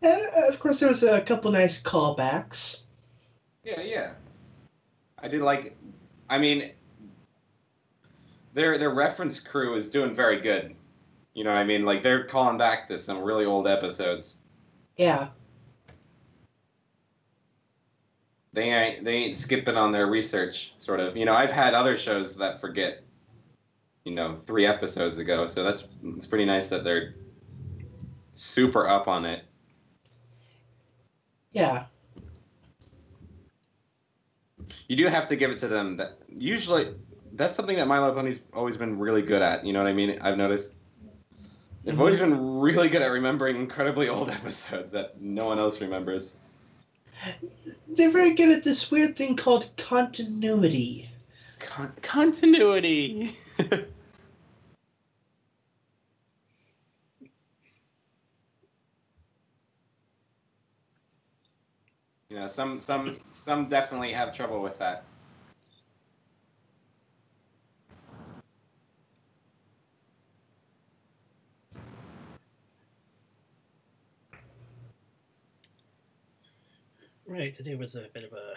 And of course, there was a couple nice callbacks. Yeah, yeah. I did like. I mean, their reference crew is doing very good. You know what I mean? Like they're calling back to some really old episodes. Yeah. They ain't skipping on their research, sort of. You know, I've had other shows that forget, 3 episodes ago, so it's pretty nice that they're super up on it. Yeah. You do have to give it to them. That usually that's something that My Little Pony's always been really good at. You know what I mean? I've noticed they've always been really good at remembering incredibly old episodes that no one else remembers. They're very good at this weird thing called continuity. Continuity. Some definitely have trouble with that. Right, today was a bit of a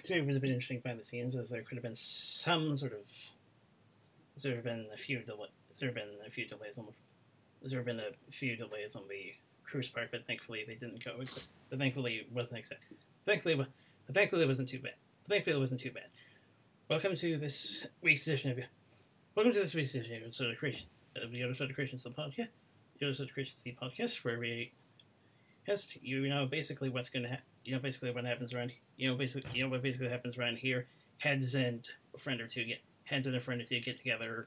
today was a bit interesting behind the scenes, as there could have been some sort of there have been a few delays. There have been a few delays on the cruise part, but thankfully they didn't go. But thankfully it wasn't thankfully it wasn't too bad. Thankfully it wasn't too bad. Welcome to this week's edition of Yoda Soda Creations, Yoda Soda Creations, the podcast. Yoda Soda Creations, the podcast, where we test basically what's going to basically what happens around what basically happens around here. Heads and a friend or two get together,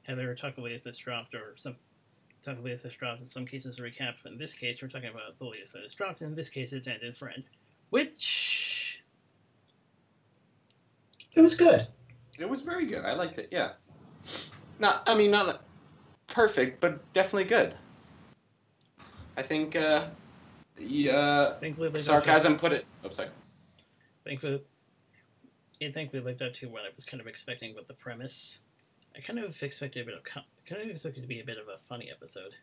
either talk the latest that's dropped or talk the latest that's dropped. In some cases, a recap. In this case, we're talking about the latest that is dropped. In this case, it's End and Friend, which It was good. It was very good. I liked it. Yeah. Not perfect, but definitely good. I think sarcasm put it. Oh, sorry. Thankfully lived up to what I was kind of expecting with the premise. I kind of expected it to be a bit of a funny episode.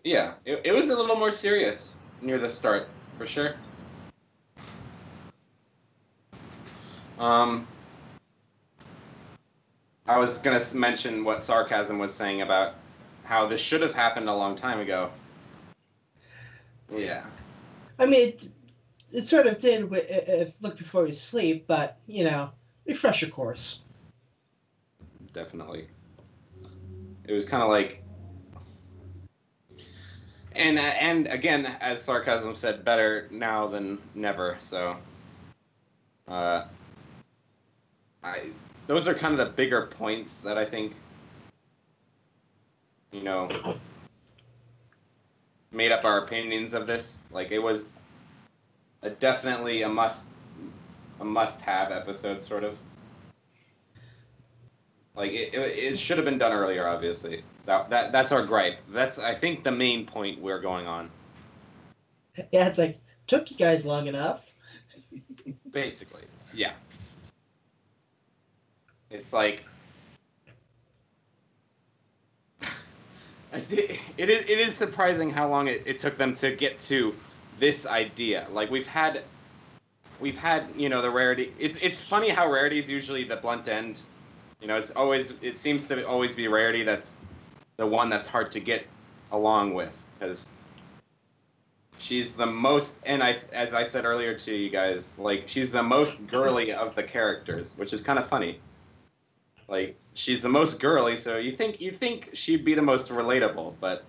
Yeah, it was a little more serious near the start, for sure. I was gonna mention what sarcasm was saying about how this should have happened a long time ago. Yeah. I mean, it sort of did with Look Before You Sleep, but, refresh your course. Definitely. It was kind of like... And again, as sarcasm said, better now than never, so... those are kind of the bigger points that I think, made up our opinions of this. Like, it was definitely a must-have episode, sort of. Like, it should have been done earlier, obviously. That's our gripe. That's, I think, the main point we're going on. Yeah, it's like, took you guys long enough. Basically, yeah. It's like... It is surprising how long it took them to get to this idea. Like, we've had the rarity. It's funny how rarity is usually the blunt end. It seems to always be rarity that's the one that's hard to get along with, because she's the most, and as I said earlier to you guys, like, she's the most girly of the characters, which is kind of funny. Like, she's the most girly, so you think she'd be the most relatable, but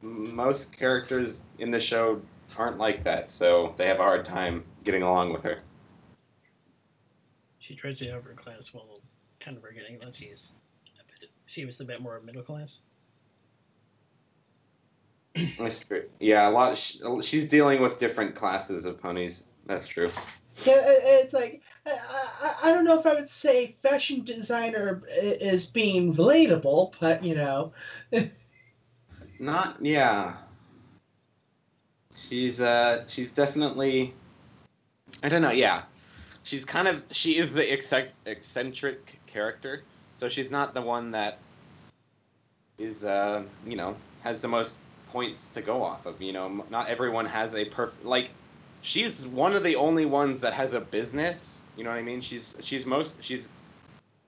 most characters in the show aren't like that, so they have a hard time getting along with her. She tries to be upper class while kind of forgetting that she was a bit more middle class. Yeah, she's dealing with different classes of ponies. That's true. Yeah, it's like, I don't know if I would say fashion designer is being relatable, but, Not, yeah. She's definitely, I don't know, yeah. She is the eccentric character, so she's not the one that is has the most points to go off of. Not everyone has a perfect like. She's one of the only ones that has a business. You know what I mean? She's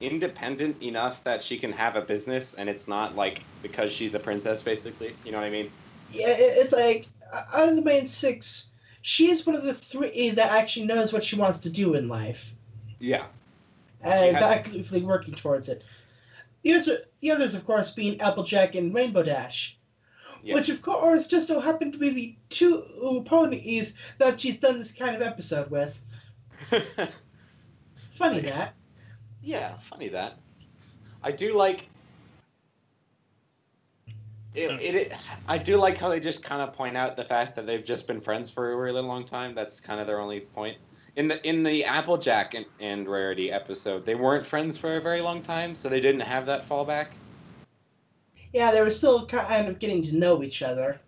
independent enough that she can have a business, and it's not like because she's a princess, basically. You know what I mean? Yeah, it's like out of the main six, she's one of the three that actually knows what she wants to do in life Yeah. She and has. actively working towards it. The others, of course, being Applejack and Rainbow Dash, Yeah. which, of course, just so happen to be the two ponies that she's done this kind of episode with. Funny that. Yeah. Funny that. I do like I do like how they just kind of point out the fact that they've just been friends for a really long time. That's kind of their only point. In the Applejack and Rarity episode, they weren't friends for a very long time, so they didn't have that fallback. Yeah, they were still kind of getting to know each other.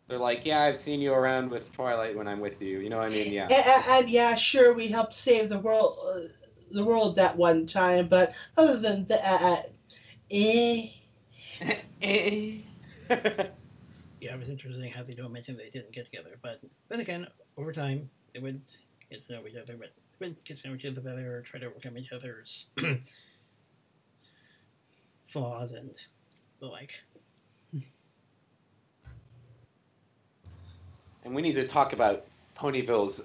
They're like, yeah, I've seen you around with Twilight when I'm with you. You know what I mean? Yeah. And yeah, sure, we helped save the world that one time, but other than that, eh. Yeah, it was interesting how they don't mention they didn't get together, but then again, over time, they would get to know each other, but they would get to know each other better, try to overcome each other's flaws and the like. And we need to talk about Ponyville's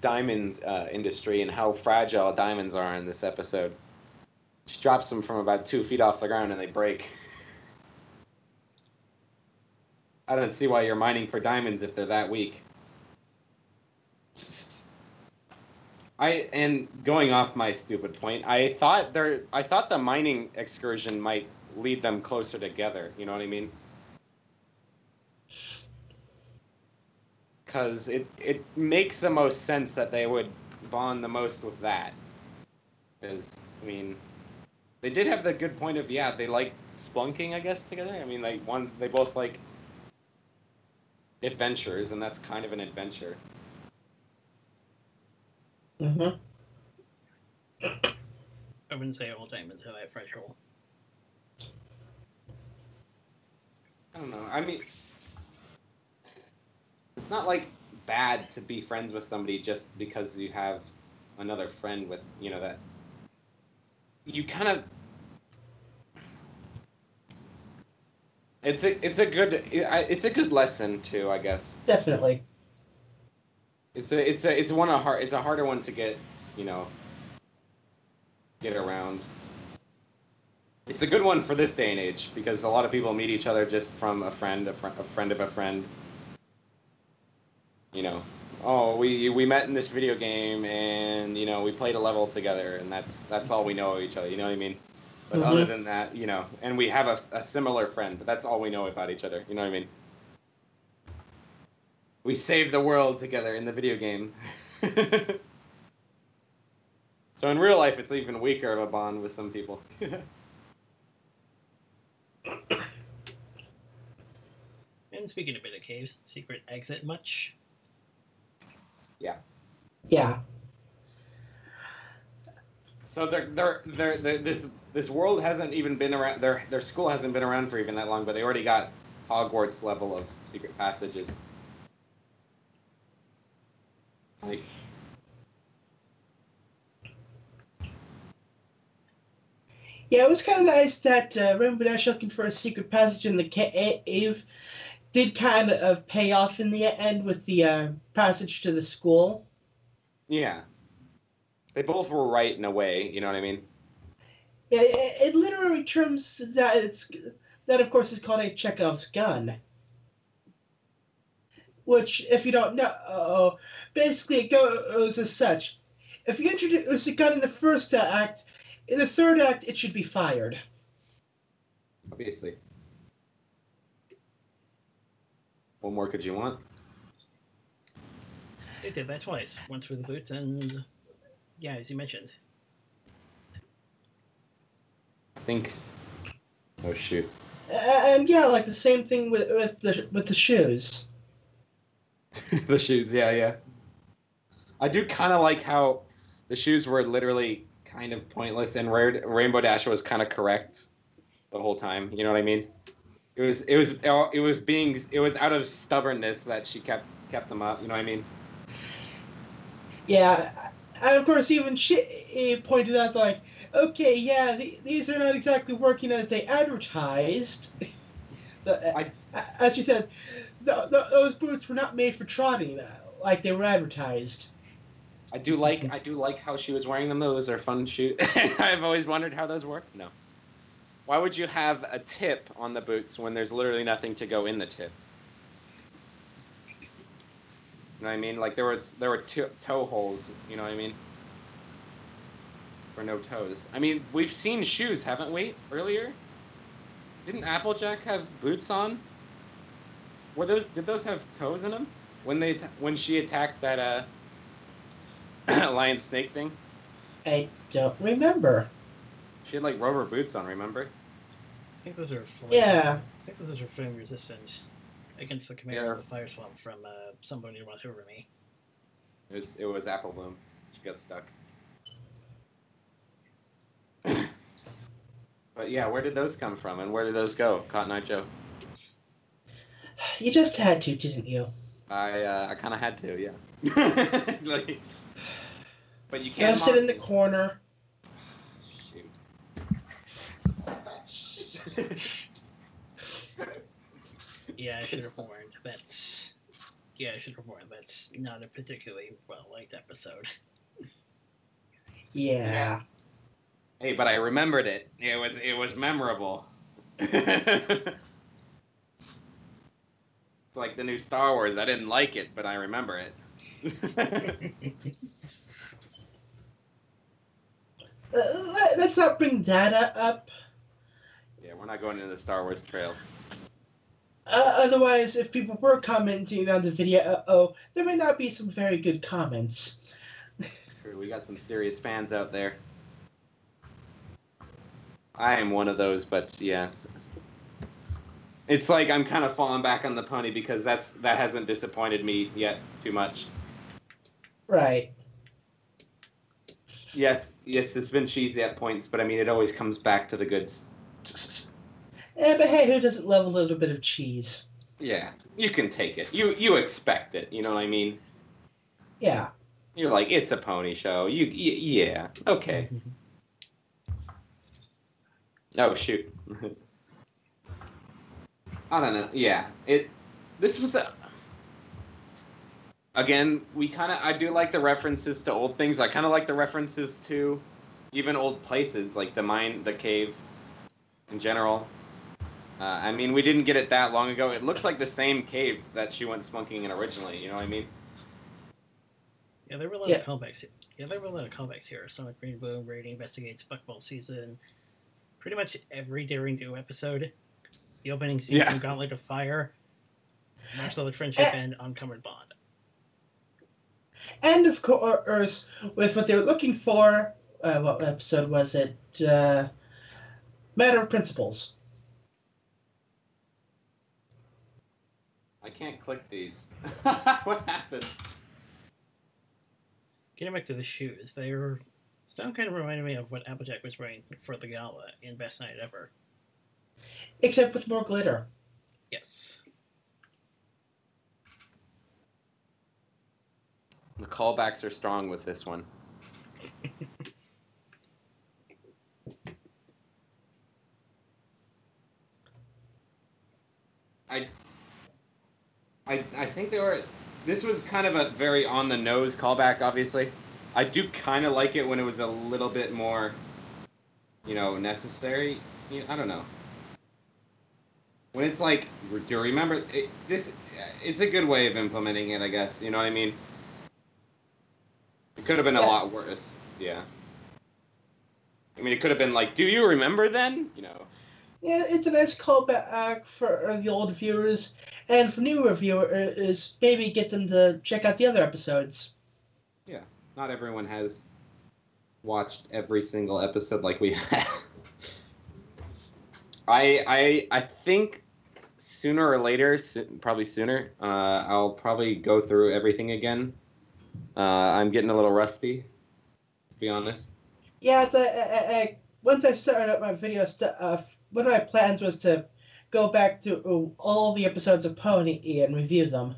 diamond industry and how fragile diamonds are in this episode. She drops them from about 2 feet off the ground and they break. I don't see why you're mining for diamonds if they're that weak. And going off my stupid point, I thought the mining excursion might lead them closer together. You know what I mean? Because it makes the most sense that they would bond the most with that. Because, I mean, they did have the good point of, yeah, they like splunking, I guess, together. I mean, they both like adventures, and that's kind of an adventure. Mm-hmm. I wouldn't say all diamonds have that threshold. I don't know. I mean, it's not like bad to be friends with somebody just because you have another friend with, that you kind of. It's a good lesson too, I guess. Definitely. It's a harder one to get around. It's a good one for this day and age because a lot of people meet each other just from a friend of a friend. Oh, we met in this video game and we played a level together and that's all we know of each other. You know what I mean? But other than that, and we have a similar friend, but that's all we know about each other. You know what I mean? We saved the world together in the video game. So in real life, it's even weaker of a bond with some people. And speaking of bit of caves, secret exit much? Yeah. Yeah. So this world hasn't even been around. Their school hasn't been around for even that long, but they already got Hogwarts level of secret passages. Like. Yeah, it was kind of nice that Rainbow Dash looking for a secret passage in the cave did kind of pay off in the end with the passage to the school. Yeah. They both were right in a way, you know what I mean? Yeah, in literary terms, that of course is called a Chekhov's gun. Which, if you don't know, basically it goes as such. If you introduce a gun in the first act, in the third act it should be fired. Obviously. What more could you want? They did that twice. Once for the boots and, yeah, as you mentioned. I think. Oh shoot. And yeah, like the same thing with the shoes. The shoes, yeah. I do kind of like how the shoes were literally kind of pointless, and Rainbow Dash was kind of correct. the whole time. You know what I mean? It was out of stubbornness that she kept them up. You know what I mean? Yeah, and of course, even she pointed out, like, okay, yeah, these are not exactly working as they advertised. As she said, those boots were not made for trotting like they were advertised. I do like how she was wearing them. Those are fun shoes. I've always wondered how those work. No. Why would you have a tip on the boots when there's literally nothing to go in the tip? You know what I mean? Like there were toe holes. You know what I mean? For no toes. I mean, we've seen shoes, haven't we? Earlier, didn't Applejack have boots on? Did those have toes in them when she attacked that lion snake thing? I don't remember. She had like rubber boots on. Remember? I think those are flame. Yeah. I think those are flame resistant against the cameo of the fire swamp from somebody who watched over me. It was Apple Bloom. She got stuck. But yeah, where did those come from, and where did those go, Cotton Eye Joe? You just had to, didn't you? I kind of had to, yeah. Like, but you can't. Sit in the corner. Shoot. Yeah, I should have warned. That's not a particularly well-liked episode. Yeah. Hey, but I remembered it. It was memorable. It's like the new Star Wars. I didn't like it, but I remember it. Let's not bring that up. Yeah, we're not going into the Star Wars trail. Otherwise, if people were commenting on the video, there may not be some very good comments. True, we got some serious fans out there. I am one of those, but yeah. It's like I'm kind of falling back on the pony because that hasn't disappointed me yet too much. Right. Yes, it's been cheesy at points, but I mean, it always comes back to the goods. Yeah, but hey, who doesn't love a little bit of cheese? Yeah, you can take it. You expect it, you know what I mean? Yeah. You're like, it's a pony show. Yeah, okay. Oh, shoot. I don't know. Yeah, this was again, I do like the references to old things. I kind of like the references to even old places, like the cave in general. I mean, we didn't get it that long ago. It looks like the same cave that she went spunking in originally, you know what I mean? Yeah, there were a lot of callbacks. Yeah, there were a lot of callbacks here. Sonic Rainbow, Brady investigates Buckball season. Pretty much every Daring Do episode. The opening scene from Gauntlet of Fire, Marcel the Friendship, and Uncovered Bond. And of course, with what they were looking for, what episode was it? Matter of Principles. I can't click these. What happened? Getting back to the shoes, they're still kind of reminding me of what Applejack was wearing for the gala in Best Night Ever. Except with more glitter. Yes. The callbacks are strong with this one. I think they were. This was kind of a very on the nose callback. Obviously, I do kind of like it when it was a little bit more, necessary. I don't know. When it's like, do you remember this? It's a good way of implementing it, I guess. You know what I mean? It could have been a lot worse. Yeah. I mean, it could have been like, do you remember then? Yeah, it's a nice callback for the old viewers, and for newer viewers, maybe get them to check out the other episodes. Yeah, not everyone has watched every single episode like we have. I think sooner or later, probably sooner, I'll probably go through everything again. I'm getting a little rusty, to be honest. Yeah, once I started up my video stuff one of my plans was to go back to all the episodes of Pony and review them.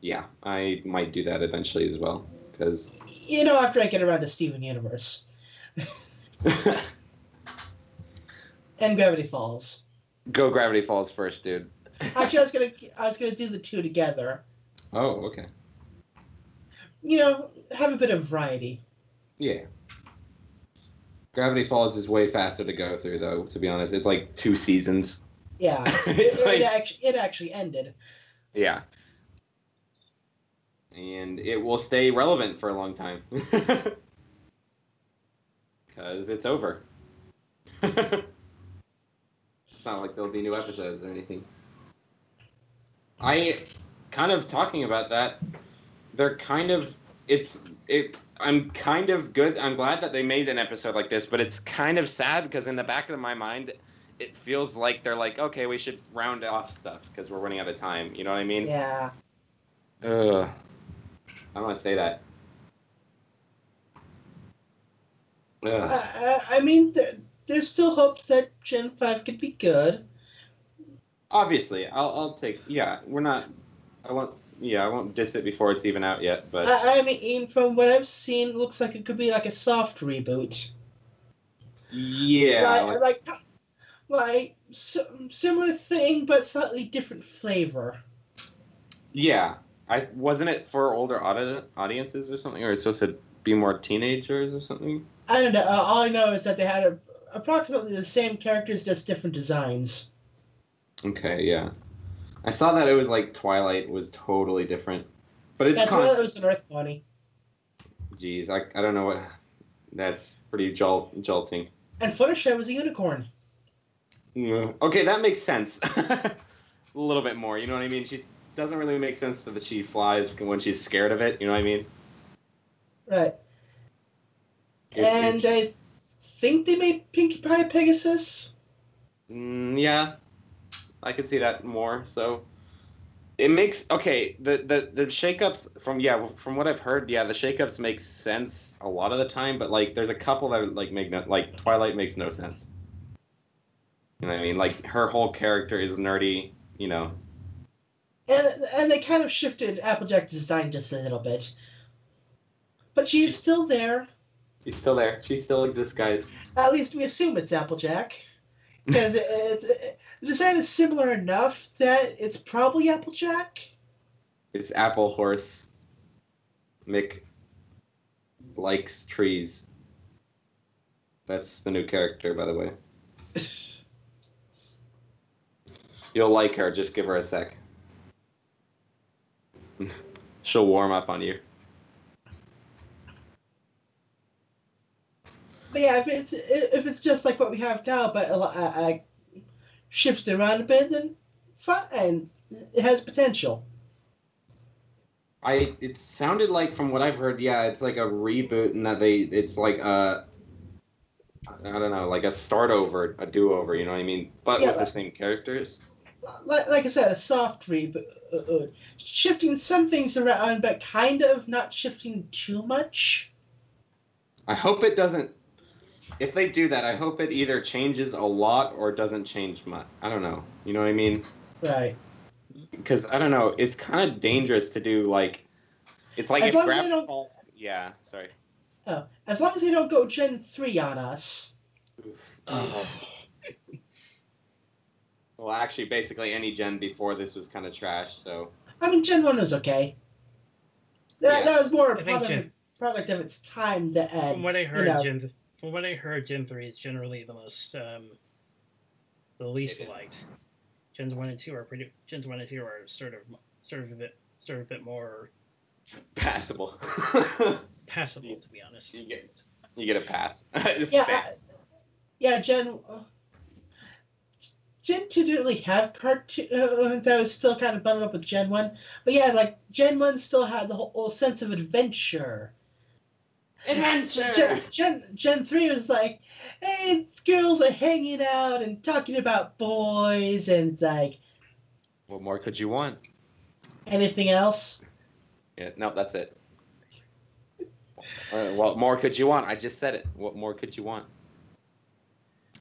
Yeah, I might do that eventually as well, because... After I get around to Steven Universe. And Gravity Falls. Go Gravity Falls first, dude. Actually, I was gonna do the two together. Oh, okay. Have a bit of variety. Yeah. Gravity Falls is way faster to go through, though, to be honest. It's like 2 seasons. Yeah. It actually ended. Yeah. And it will stay relevant for a long time. Because it's over. It's not like there'll be new episodes or anything. Talking about that, they're kind of... I'm kind of good. I'm glad that they made an episode like this, but it's kind of sad because in the back of my mind, it feels like they're like, okay, we should round off stuff because we're running out of time. You know what I mean? Yeah. Ugh. I don't want to say that. Ugh. I mean, there's still hopes that Gen 5 could be good. Obviously, I'll take... Yeah, we're not... I won't diss it before it's even out yet, but... I mean, from what I've seen, it looks like it could be like a soft reboot. Yeah. Similar thing, but slightly different flavor. Yeah. Wasn't it for older audiences or something? Or it's supposed to be more teenagers or something? I don't know. All I know is that they had approximately the same characters, just different designs. Okay, yeah. I saw that it was like Twilight was totally different. But it's Twilight was an Earth Pony. Jeez, I don't know what... That's pretty jolting. And Fluttershy was a unicorn. Okay, that makes sense. A little bit more, you know what I mean? She doesn't really make sense that she flies when she's scared of it, you know what I mean? Right. And I think they made Pinkie Pie Pegasus. Yeah. I could see that more, so... It makes... Okay, the shakeups from what I've heard, yeah, the shakeups make sense a lot of the time, but, like, there's a couple that, like, make no... Like, Twilight makes no sense. You know what I mean? Like, her whole character is nerdy, you know. And they kind of shifted Applejack's design just a little bit. But she's still there. She's still there. She still exists, guys. At least we assume it's Applejack. Because the design is similar enough that it's probably Applejack. It's Apple Horse. Mick likes trees. That's the new character, by the way. You'll like her. Just give her a sec. She'll warm up on you. But yeah, if it's just like what we have now, but I shifts it around a bit, then fine. It has potential. It sounded like, from what I've heard, yeah, it's like a reboot, and that it's like I don't know, like a start over, a do over. You know what I mean? But with the same characters. Like I said, a soft reboot, shifting some things around, but kind of not shifting too much. I hope it doesn't. If they do that, I hope it either changes a lot or doesn't change much. I don't know. You know what I mean? Right. Because, I don't know, it's kind of dangerous to do, like... It's like as if Gravity Falls... Yeah, sorry. Oh, as long as they don't go Gen 3 on us. Oh. Well, actually, basically any gen before this was kind of trash, so... I mean, Gen 1 was okay. That was more a product of its time that... From what I heard, Gen 3 is generally the most... the least liked. Gens 1 and 2 are sort of a bit more passable. Passable, to be honest. You get a pass. Gen 2 didn't really have cartoons. I was still kind of bundled up with Gen 1. But yeah, like, Gen 1 still had the whole sense of adventure. Gen 3 was like, hey, girls are hanging out and talking about boys, and it's like... What more could you want? Anything else? Yeah, no, that's it. What more could you want? I just said it. What more could you want?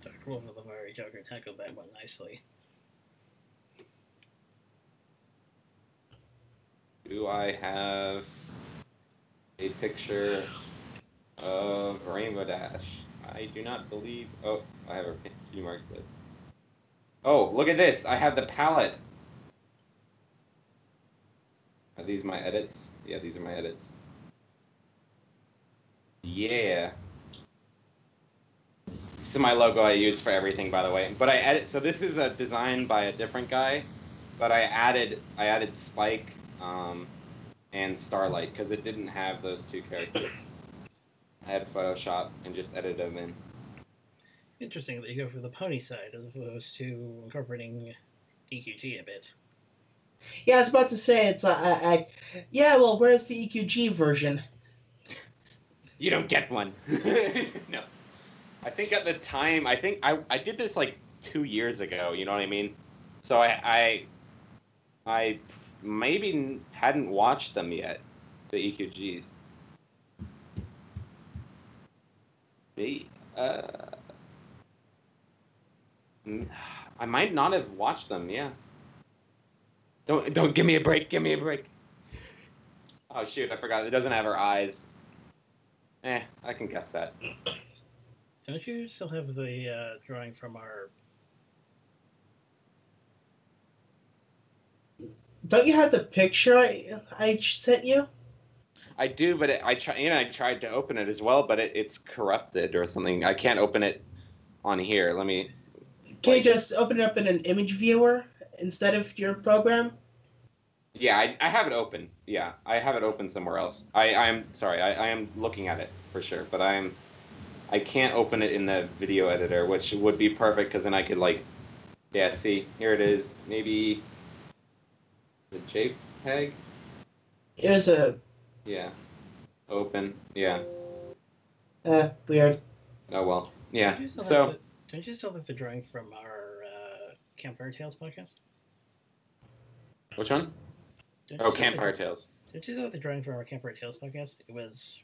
Dr. Wolf of the Fiery Joker tackled that one nicely. Do I have a picture of Rainbow Dash? I do not believe. Oh, I have a few marked it. Oh, look at this! I have the palette. Are these my edits? Yeah, these are my edits. Yeah. This is my logo I use for everything, by the way. But I edit. So this is a design by a different guy, but I added Spike and Starlight because it didn't have those two characters. I had Photoshop and just edited them in. Interesting that you go for the pony side as opposed to incorporating EQG a bit. Yeah, I was about to say it's yeah. Well, where's the EQG version? You don't get one. No. I think at the time, I did this like 2 years ago. You know what I mean? So I maybe hadn't watched them yet, the EQGs. I might not have watched them. Yeah. Don't give me a break. Give me a break. Oh shoot! I forgot. It doesn't have her eyes. I can guess that. Don't you still have the drawing from our... Don't you have the picture I sent you? I do, but I tried to open it as well, but it's corrupted or something. I can't open it on here. Let me... Can you just open it up in an image viewer instead of your program? Yeah, I have it open. Yeah, I have it open somewhere else. I'm sorry. I am looking at it for sure, but I can't open it in the video editor, which would be perfect because then I could like... Yeah, see, here it is. Maybe the JPEG? It was a... Yeah. Open. Yeah. Weird. Oh, well. Yeah. Don't you still have the drawing from our Campfire Tales podcast? Which one? Campfire Tales. Don't you still have the drawing from our Campfire Tales podcast? It was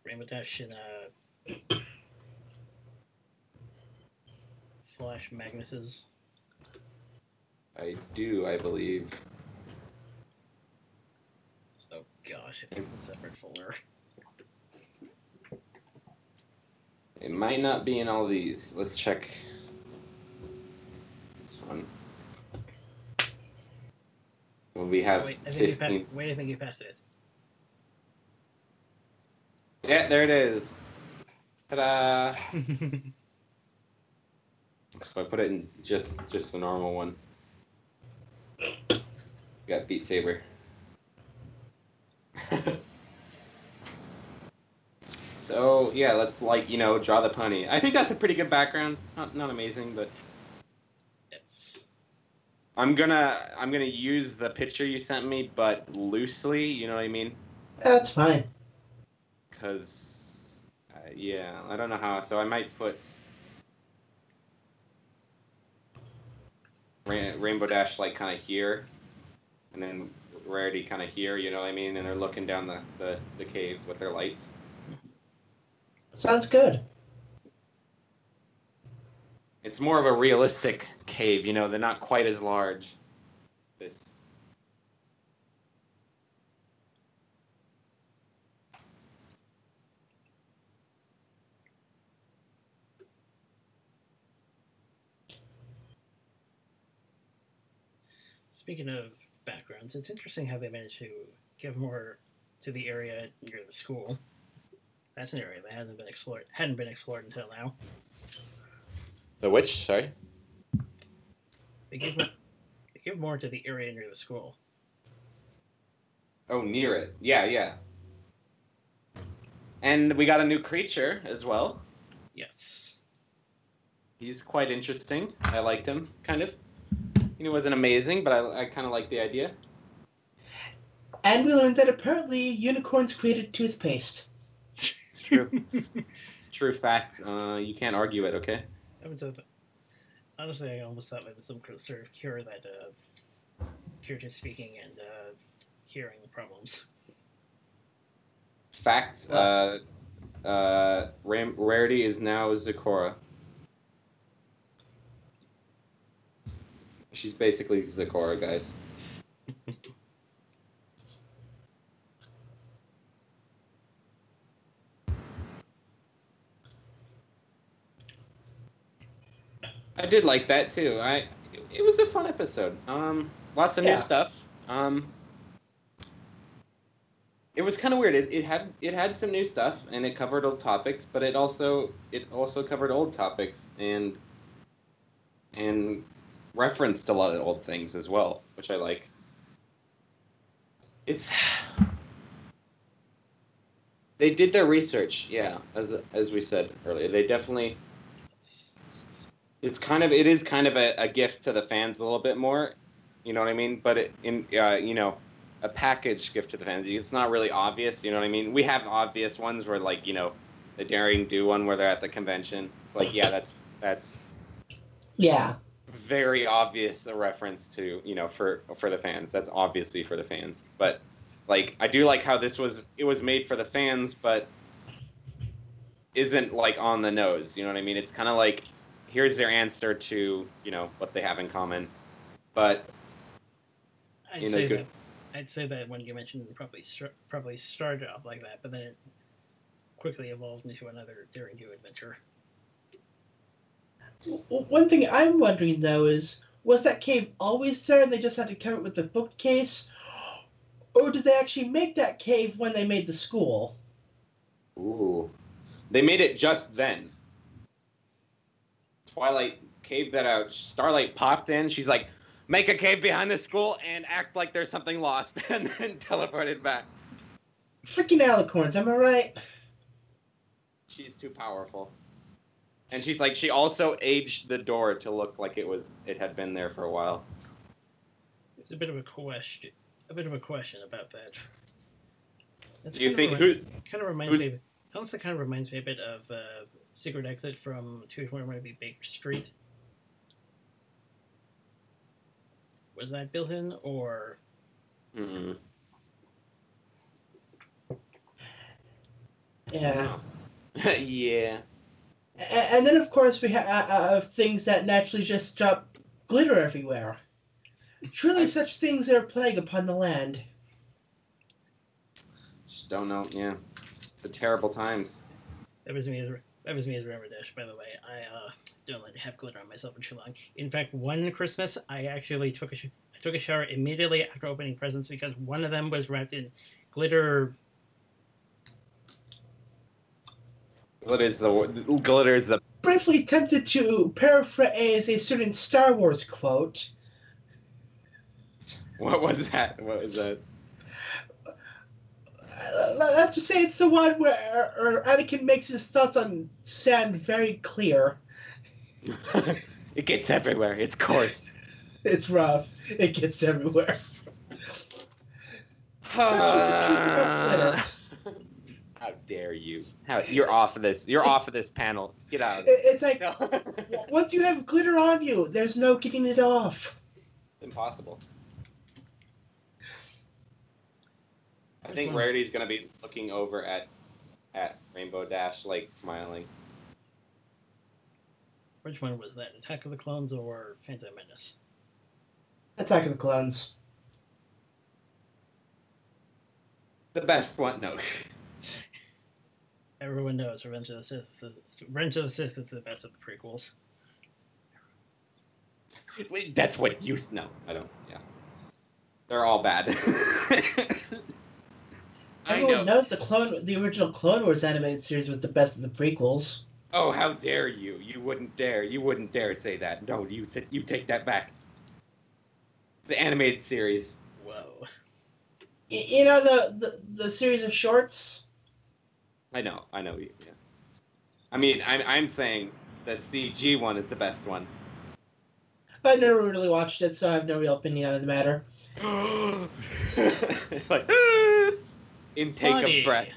Rainbow Dash and Flash Magnus's. I do, I believe. Oh gosh, I think it's a separate folder. It might not be in all these. Let's check this one. Well, we have 15. I think you passed it. Yeah, there it is. Ta-da! So I put it in just the normal one. Got Beat Saber. So yeah, let's draw the pony. I think that's a pretty good background. Not amazing, but yes. I'm gonna use the picture you sent me, but loosely. You know what I mean? That's fine. Cause yeah, I don't know how. So I might put Rainbow Dash like kind of here, and then Rarity kind of here. You know what I mean? And they're looking down the cave with their lights. Sounds good. It's more of a realistic cave, they're not quite as large. This. Speaking of backgrounds, it's interesting how they managed to give more to the area near the school. That's an area that hadn't been explored until now. The which? Sorry? They give more to the area near the school. Oh, near it. Yeah. And we got a new creature as well. Yes. He's quite interesting. I liked him, kind of. He wasn't amazing, but I kind of like the idea. And we learned that apparently unicorns created toothpaste. It's true. It's a true fact. You can't argue it, okay? Honestly, I almost thought it was some sort of cure that cured his speaking and hearing problems. Fact, Rarity is now Zecora. She's basically Zecora, guys. I did like that too. It was a fun episode. Lots of new stuff. It was kind of weird. It had some new stuff and it covered old topics, but it also covered old topics and referenced a lot of old things as well, which I like. They did their research, yeah, as we said earlier. They definitely. It is kind of a gift to the fans a little bit more, you know what I mean? But a packaged gift to the fans. It's not really obvious, you know what I mean? We have obvious ones where, like, the Daring Do one where they're at the convention. It's like, yeah, that's yeah, very obvious a reference to, for the fans. That's obviously for the fans. But like, I do like how it was made for the fans, but isn't like on the nose, you know what I mean? It's kind of like, here's their answer to, what they have in common, but I'd say that when you mentioned it probably started off like that, but then it quickly evolved into another Daring Do adventure. One thing I'm wondering though is, was that cave always there and they just had to cover it with the bookcase, or did they actually make that cave when they made the school? Ooh, they made it just then. Twilight caved that out. Starlight popped in. She's like, make a cave behind the school and act like there's something lost, and then teleported back. Freaking alicorns, am I right? She's too powerful. And she's like, she also aged the door to look like it had been there for a while. There's a bit of a question about that. Do you think kind of reminds me? Also, kind of reminds me a bit of Secret Exit from 221 Baker Street. Was that built in, or? Mm-hmm. Yeah. Yeah. And then, of course, we have things that naturally just drop glitter everywhere. Truly, such things are a plague upon the land. Just don't know. Yeah, the terrible times. That was me as Ramardash, by the way. I don't like to have glitter on myself for too long. In fact, one Christmas, I actually took a shower immediately after opening presents because one of them was wrapped in glitter. Glitter is the. Briefly tempted to paraphrase a certain Star Wars quote. What was that? Let's just say it's the one where Anakin makes his thoughts on sand very clear. It gets everywhere. It's coarse. It's rough. It gets everywhere. Such is the truth about glitter. How dare you? You're off of this. You're off of this panel. Get out. It's like, once you have glitter on you, there's no getting it off. Impossible. I think Rarity's going to be looking over at Rainbow Dash, like, smiling. Which one was that? Attack of the Clones or Phantom Menace? Attack of the Clones. The best one? No. Everyone knows Revenge of the Sith is the best of the prequels. Wait, that's what you... No, I don't... Yeah. They're all bad. Everyone knows the original Clone Wars animated series was the best of the prequels. Oh, how dare you! You wouldn't dare say that. No, you take that back. It's the animated series. Whoa. You know the series of shorts? I know. Yeah. I mean, I'm saying the CG one is the best one. I never really watched it, so I have no real opinion on the matter. It's like intake of breath.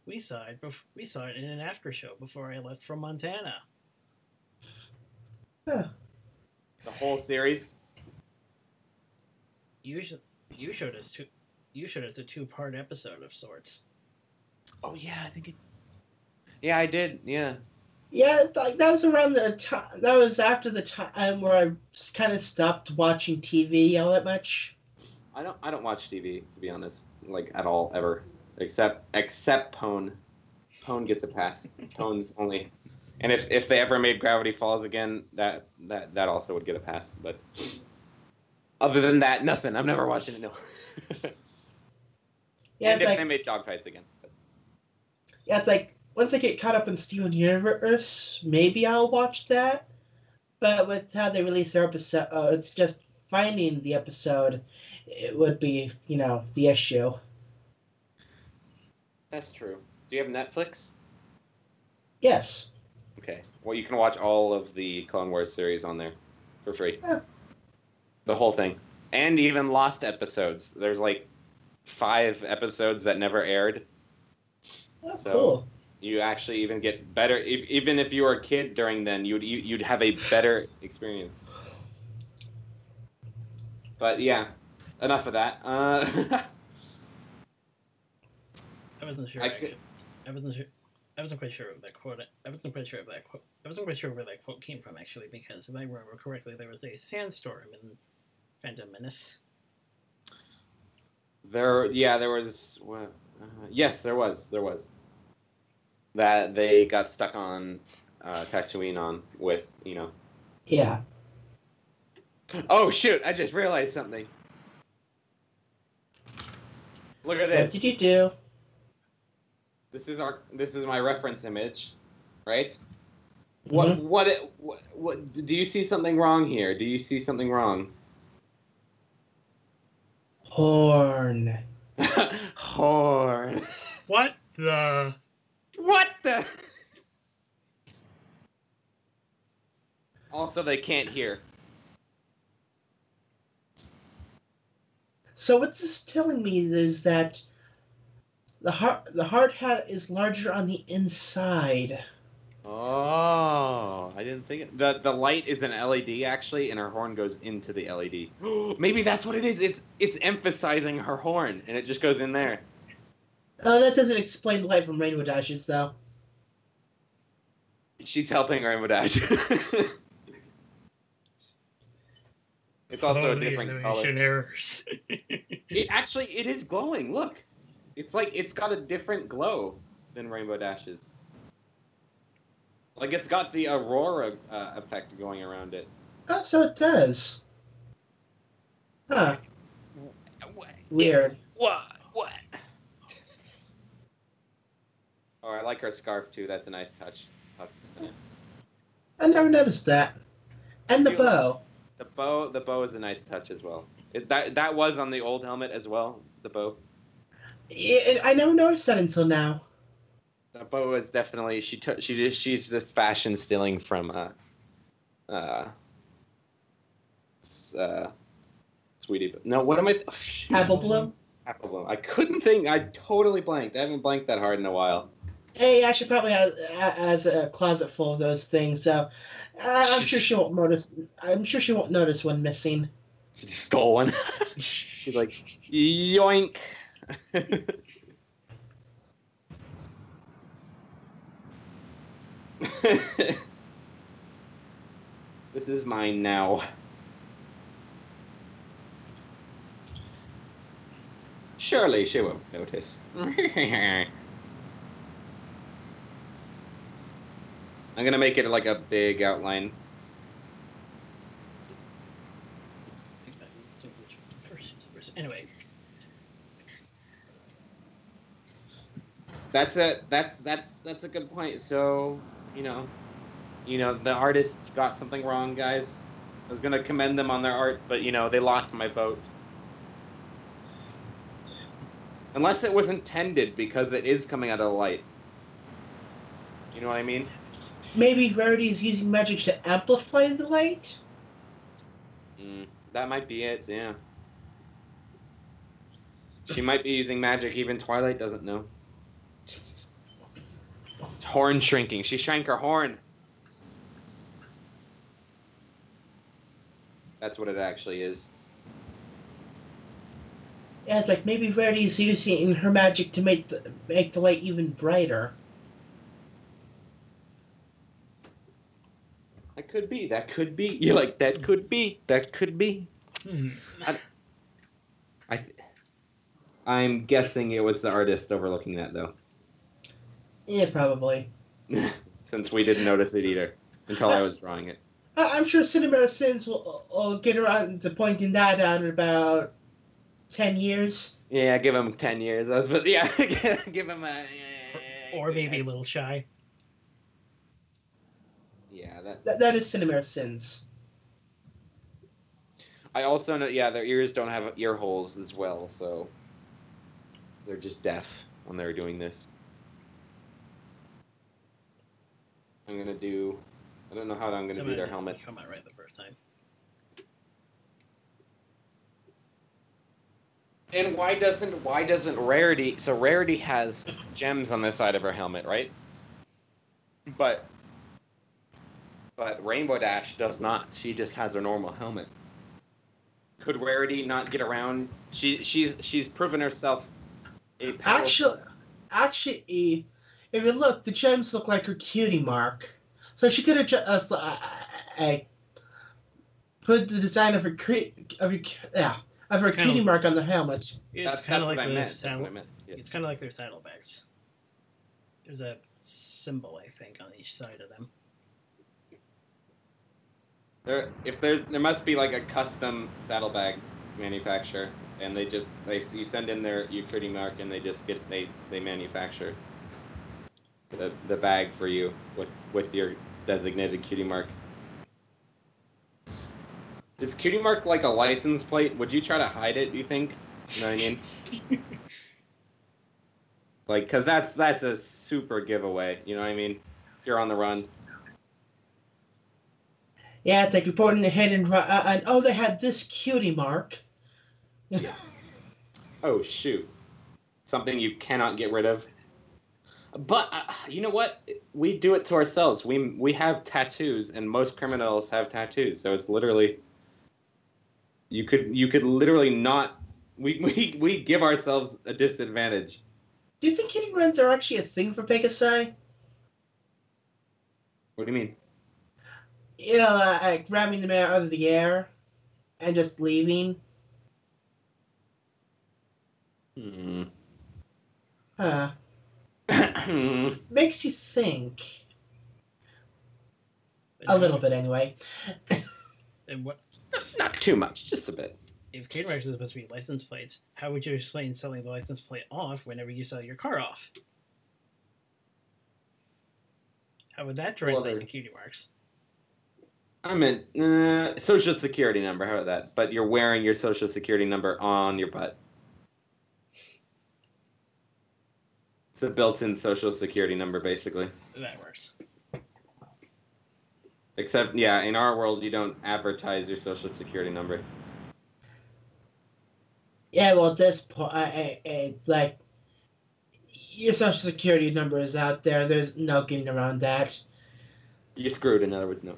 We saw it in an after show before I left from Montana. Huh. The whole series. You showed us a 2-part episode of sorts. Oh yeah, I think it. Yeah, I did. Yeah. Yeah, like that was around the time. That was after the time where I kind of stopped watching TV all that much. I don't watch TV, to be honest, like at all ever, except Pone. Pone gets a pass. Pone's only, and if they ever made Gravity Falls again, that also would get a pass. But other than that, nothing. I'm never watching it. No. Yeah, and it's if like they made Dogfights again. But. yeah, it's like once I get caught up in Steven Universe, maybe I'll watch that. But with how they release their episode, it's just finding the episode. It would be, the issue. That's true. Do you have Netflix? Yes. Okay. Well, you can watch all of the Clone Wars series on there for free. Yeah. The whole thing. And even lost episodes. There's like 5 episodes that never aired. Oh, So cool. you actually even get better. Even if you were a kid during then, you'd have a better experience. But yeah, enough of that. I wasn't sure. I wasn't sure. I wasn't quite sure of that quote. I wasn't quite sure of that quote. I wasn't quite sure where that quote came from, actually, because if I remember correctly, there was a sandstorm in Phantom Menace. There was. Yes, there was. That they got stuck on Tatooine on with, Yeah. Oh shoot! I just realized something. Look at this. What did you do? This is my reference image, right? Mm-hmm. What do you see something wrong here? Do you see something wrong? Horn. Horn. What the? What the? Also, they can't hear. So what this is telling me is that the hard hat is larger on the inside. Oh, I didn't think the light is an LED actually, and her horn goes into the LED. Maybe that's what it is. It's emphasizing her horn, and it just goes in there. Oh, that doesn't explain the light from Rainbow Dashes, though. She's helping Rainbow Dash. It's also a different color. Errors. It is glowing. Look, it's like it's got a different glow than Rainbow Dash's. Like it's got the aurora effect going around it. Oh, so it does. Huh. Weird. What? Oh, I like her scarf too. That's a nice touch. I never noticed that. And the bow. The bow is a nice touch as well. That was on the old helmet as well. The bow. Yeah, I never noticed that until now. The bow is definitely she's just fashion stealing from Sweetie. No, what am I? Oh, Apple Bloom. Apple Bloom. I couldn't think. I totally blanked. I haven't blanked that hard in a while. Hey, Ashley probably has a closet full of those things, so I'm sure she won't notice. I'm sure she won't notice one missing. She just stole one. She's like, yoink. This is mine now. Surely she won't notice. I'm gonna make it like a big outline. Anyway. That's a good point. So, the artists got something wrong, guys. I was gonna commend them on their art, but they lost my vote. Unless it was intended, because it is coming out of the light. You know what I mean? Maybe Rarity is using magic to amplify the light? That might be it, yeah. She might be using magic, even Twilight doesn't know. Horn shrinking. She shrank her horn. That's what it actually is. Yeah, it's like maybe Rarity is using her magic to make the light even brighter. That could be. That could be. You're like, that could be. That could be. I'm guessing it was the artist overlooking that, though. Yeah, probably. Since we didn't notice it either until I was drawing it. I'm sure Cinema Sins will get around to pointing that out in about 10 years. Yeah, give him 10 years. Yeah, give him a... Or maybe a little shy. Yeah, that is Cinema Sins. I also know, yeah, their ears don't have ear holes as well, so they're just deaf when they're doing this. I'm gonna do... I don't know how I'm gonna do their helmet. Come out right the first time. And why doesn't Rarity... So Rarity has gems on the side of her helmet, right? But Rainbow Dash does not. She just has her normal helmet. Could Rarity not get around? She's proven herself a powerful... Actually, if you look, the gems look like her cutie mark. So she could have just put the design of her cutie mark on the helmet. It's kind of like their It's kind of like their saddlebags. There's a symbol, I think, on each side of them. There must be like a custom saddlebag manufacturer, and you send in your cutie mark, and they manufacture the bag for you with your designated cutie mark. Is cutie mark like a license plate? Would you try to hide it, do you think? You know what I mean? Like, because that's a super giveaway, you know what I mean? If you're on the run. Yeah, it's like reporting ahead and oh, they had this cutie mark. Yeah. Oh, shoot. Something you cannot get rid of. But you know what? We do it to ourselves. We have tattoos, and most criminals have tattoos. So it's literally, you could literally not. We give ourselves a disadvantage. Do you think hitting runs are actually a thing for Pegasi? What do you mean? You know, like grabbing them out of the air and just leaving. Huh. Makes you think. A little bit, anyway. And what? Not too much, just a bit. If cutie marks are supposed to be license plates, how would you explain selling the license plate off whenever you sell your car off? How would that translate to cutie marks? I meant social security number. How about that? But you're wearing your social security number on your butt. It's a built-in social security number, basically. That works. Except, yeah, in our world, you don't advertise your social security number. Yeah, well, at this point, like, your social security number is out there. There's no getting around that. You're screwed, in other words, no.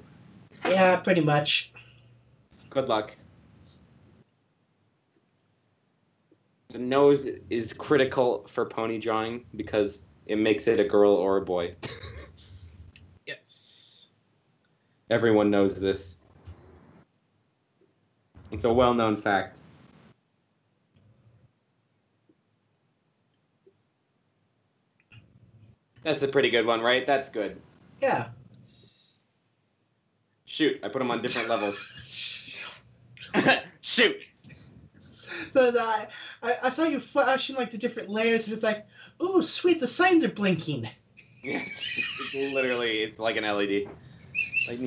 Yeah, pretty much. Good luck. The nose is critical for pony drawing because it makes it a girl or a boy. Yes. Everyone knows this. It's a well-known fact. That's a pretty good one, right? That's good. Yeah. Shoot, I put them on different levels. Shoot! So I saw you flashing like the different layers, and it's like, ooh, sweet, the signs are blinking. Yeah, literally, it's like an LED. Like,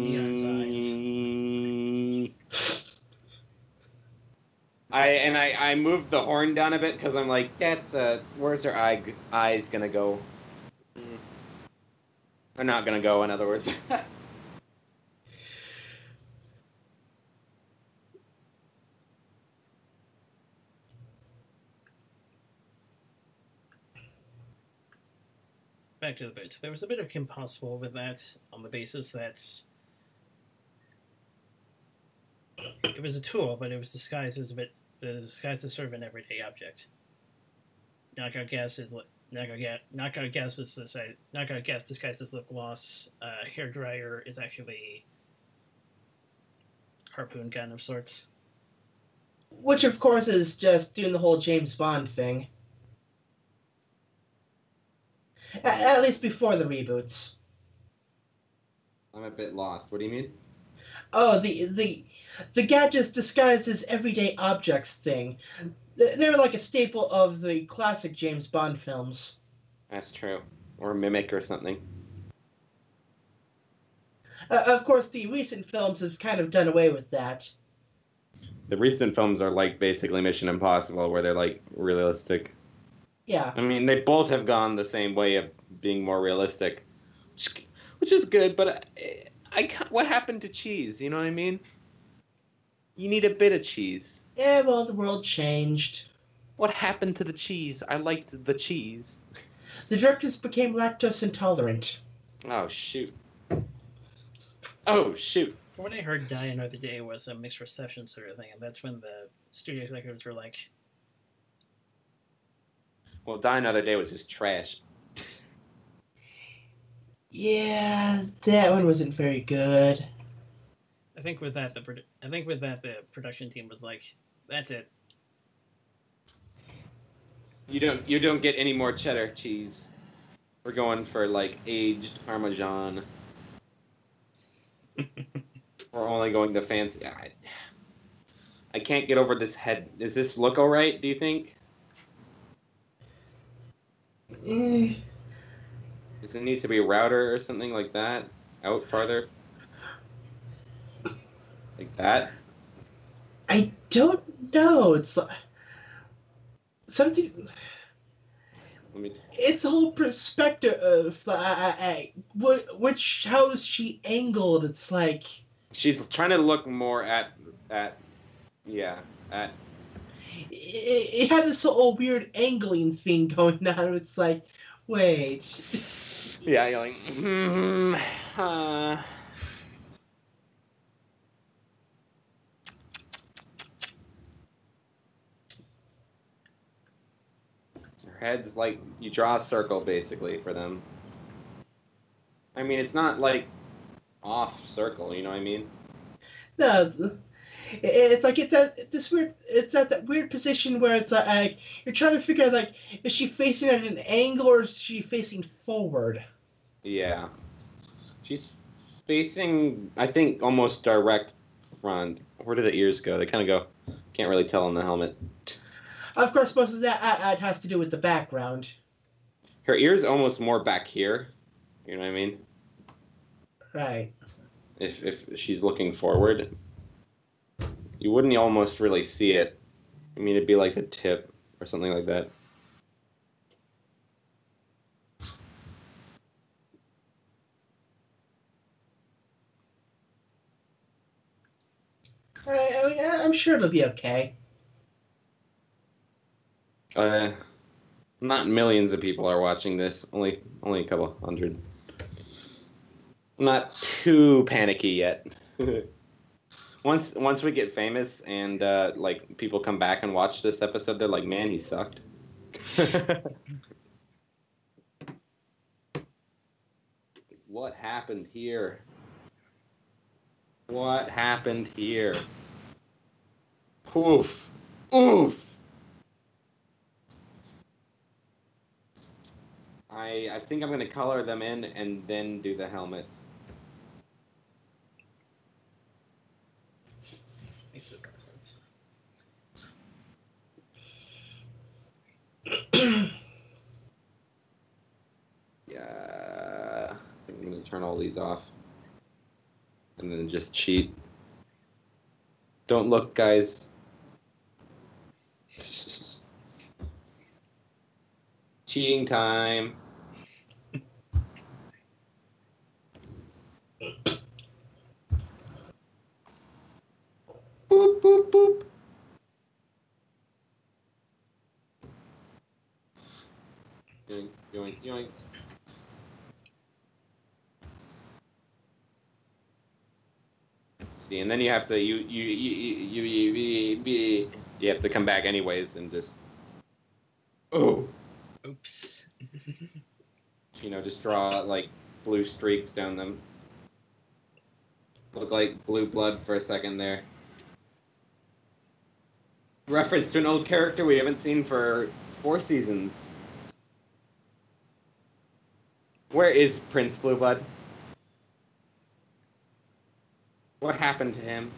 I moved the horn down a bit because I'm like, that's where's our eyes gonna go? They're not gonna go, in other words. Back to the bit. There was a bit of impossible with that on the basis that it was a tool, but it was disguised as disguised as sort of an everyday object. Knockout gas disguised as lip gloss. Hair dryer is actually harpoon gun of sorts. Which, of course, is just doing the whole James Bond thing. At least before the reboots. I'm a bit lost. What do you mean? Oh, the gadgets disguised as everyday objects thing. They're like a staple of the classic James Bond films. That's true. Or a mimic or something. Of course, the recent films have kind of done away with that. The recent films are like basically Mission Impossible, where they're like realistic. Yeah. I mean, they both have gone the same way of being more realistic, which is good. But what happened to cheese? You know what I mean? You need a bit of cheese. Yeah, well, the world changed. What happened to the cheese? I liked the cheese. The directors became lactose intolerant. Oh shoot. Oh shoot. When I heard Die Another Day was a mixed reception sort of thing, and that's when the studio executives were like, Well, Die Another Day was just trash. Yeah, that one wasn't very good. I think with that the production team was like, that's it. You don't get any more cheddar cheese. We're going for like aged Parmesan. We're only going to fancy. I can't get over this head. Does this look alright, do you think? Does it need to be router or something like that? Out farther? Like that? I don't know. It's something. It's the whole perspective of how is she angled? It's like she's trying to look more at. It had this whole weird angling thing going on. It's like, wait. Yeah, you're like. Heads, like, you draw a circle, basically, for them. I mean, it's not, like, off circle, you know what I mean? No, it's like, it's at that weird position where it's like, you're trying to figure out, like, is she facing at an angle or is she facing forward? Yeah. She's facing, I think, almost direct front. Where do the ears go? They kind of go, can't really tell on the helmet. Of course, most of that has to do with the background. Her ear's almost more back here. You know what I mean? Right. If she's looking forward, you wouldn't almost really see it. I mean, it'd be like a tip or something like that. I mean, I'm sure it'll be okay. Not millions of people are watching this. Only a couple hundred. I'm not too panicky yet. Once we get famous and like people come back and watch this episode, they're like, "Man, he sucked." What happened here? What happened here? Oof. Oof. I think I'm going to color them in and then do the helmets. Makes a bit more sense. Yeah. I think I'm going to turn all these off. And then just cheat. Don't look, guys. Cheating time. Boop, boop, boop. Yoink, yoink, yoink. See, and then you have to you have to come back anyways and just Oops. just draw like blue streaks down them. look like blue blood for a second there. Reference to an old character we haven't seen for 4 seasons. Where is Prince Blueblood? What happened to him?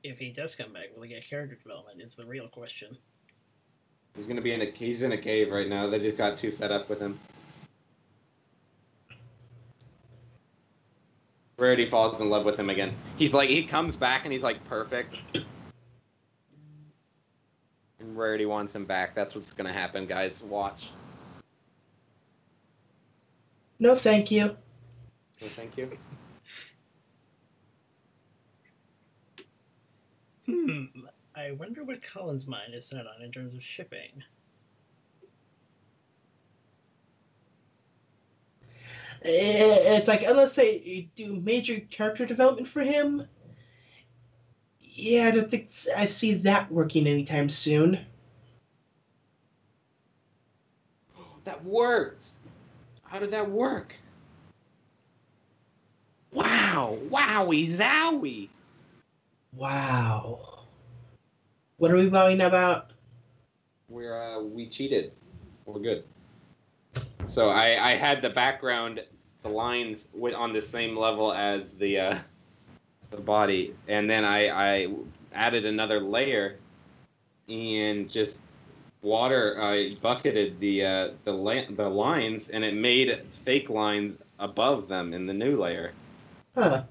If he does come back, will he get character development? Is the real question. He's gonna be he's in a cave right now. They just got too fed up with him. Rarity falls in love with him again. He's like, he comes back and he's like perfect. And Rarity wants him back. That's what's gonna happen, guys. Watch. No, thank you. No, thank you. I wonder what Colin's mind is set on in terms of shipping. It's like, let's say you do major character development for him. Yeah, I don't think I see that working anytime soon. That worked! How did that work? Wow! Wowie zowie! Wow. What are we bowing about? We cheated. We're good. So I had the background, the lines on the same level as the body, and then I added another layer, and just water. I bucketed the lines, and it made fake lines above them in the new layer. Huh.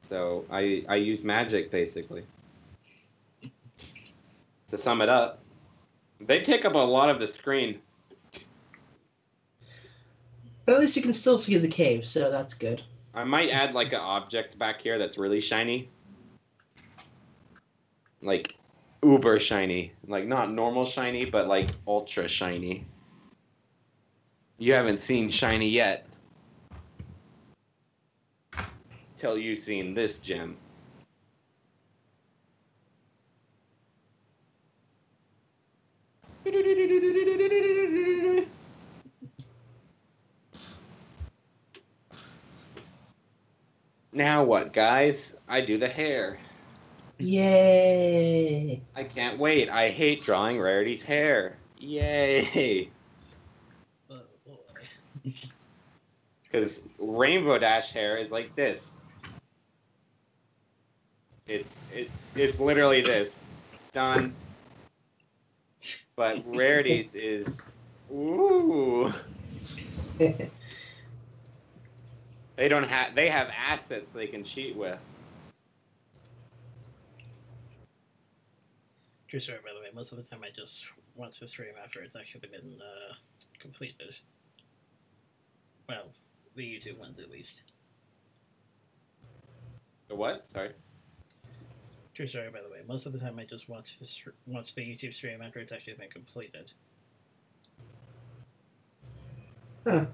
So I used magic basically. To sum it up, they take up a lot of the screen. But at least you can still see the cave, so that's good. I might add like an object back here that's really shiny. Like uber shiny. Like not normal shiny, but like ultra shiny. You haven't seen shiny yet. Till you've seen this gem. Now what, guys? I do the hair. Yay! I can't wait. I hate drawing Rarity's hair. Yay! Oh boy. Because Rainbow Dash hair is like this. It's literally this. Done. But Rarity's is... Ooh! They have assets they can cheat with. True story, by the way. Most of the time I just watch the stream after it's actually been completed. Well, the YouTube ones at least. The what? Sorry. True story, by the way. Most of the time I just watch the YouTube stream after it's actually been completed. Huh.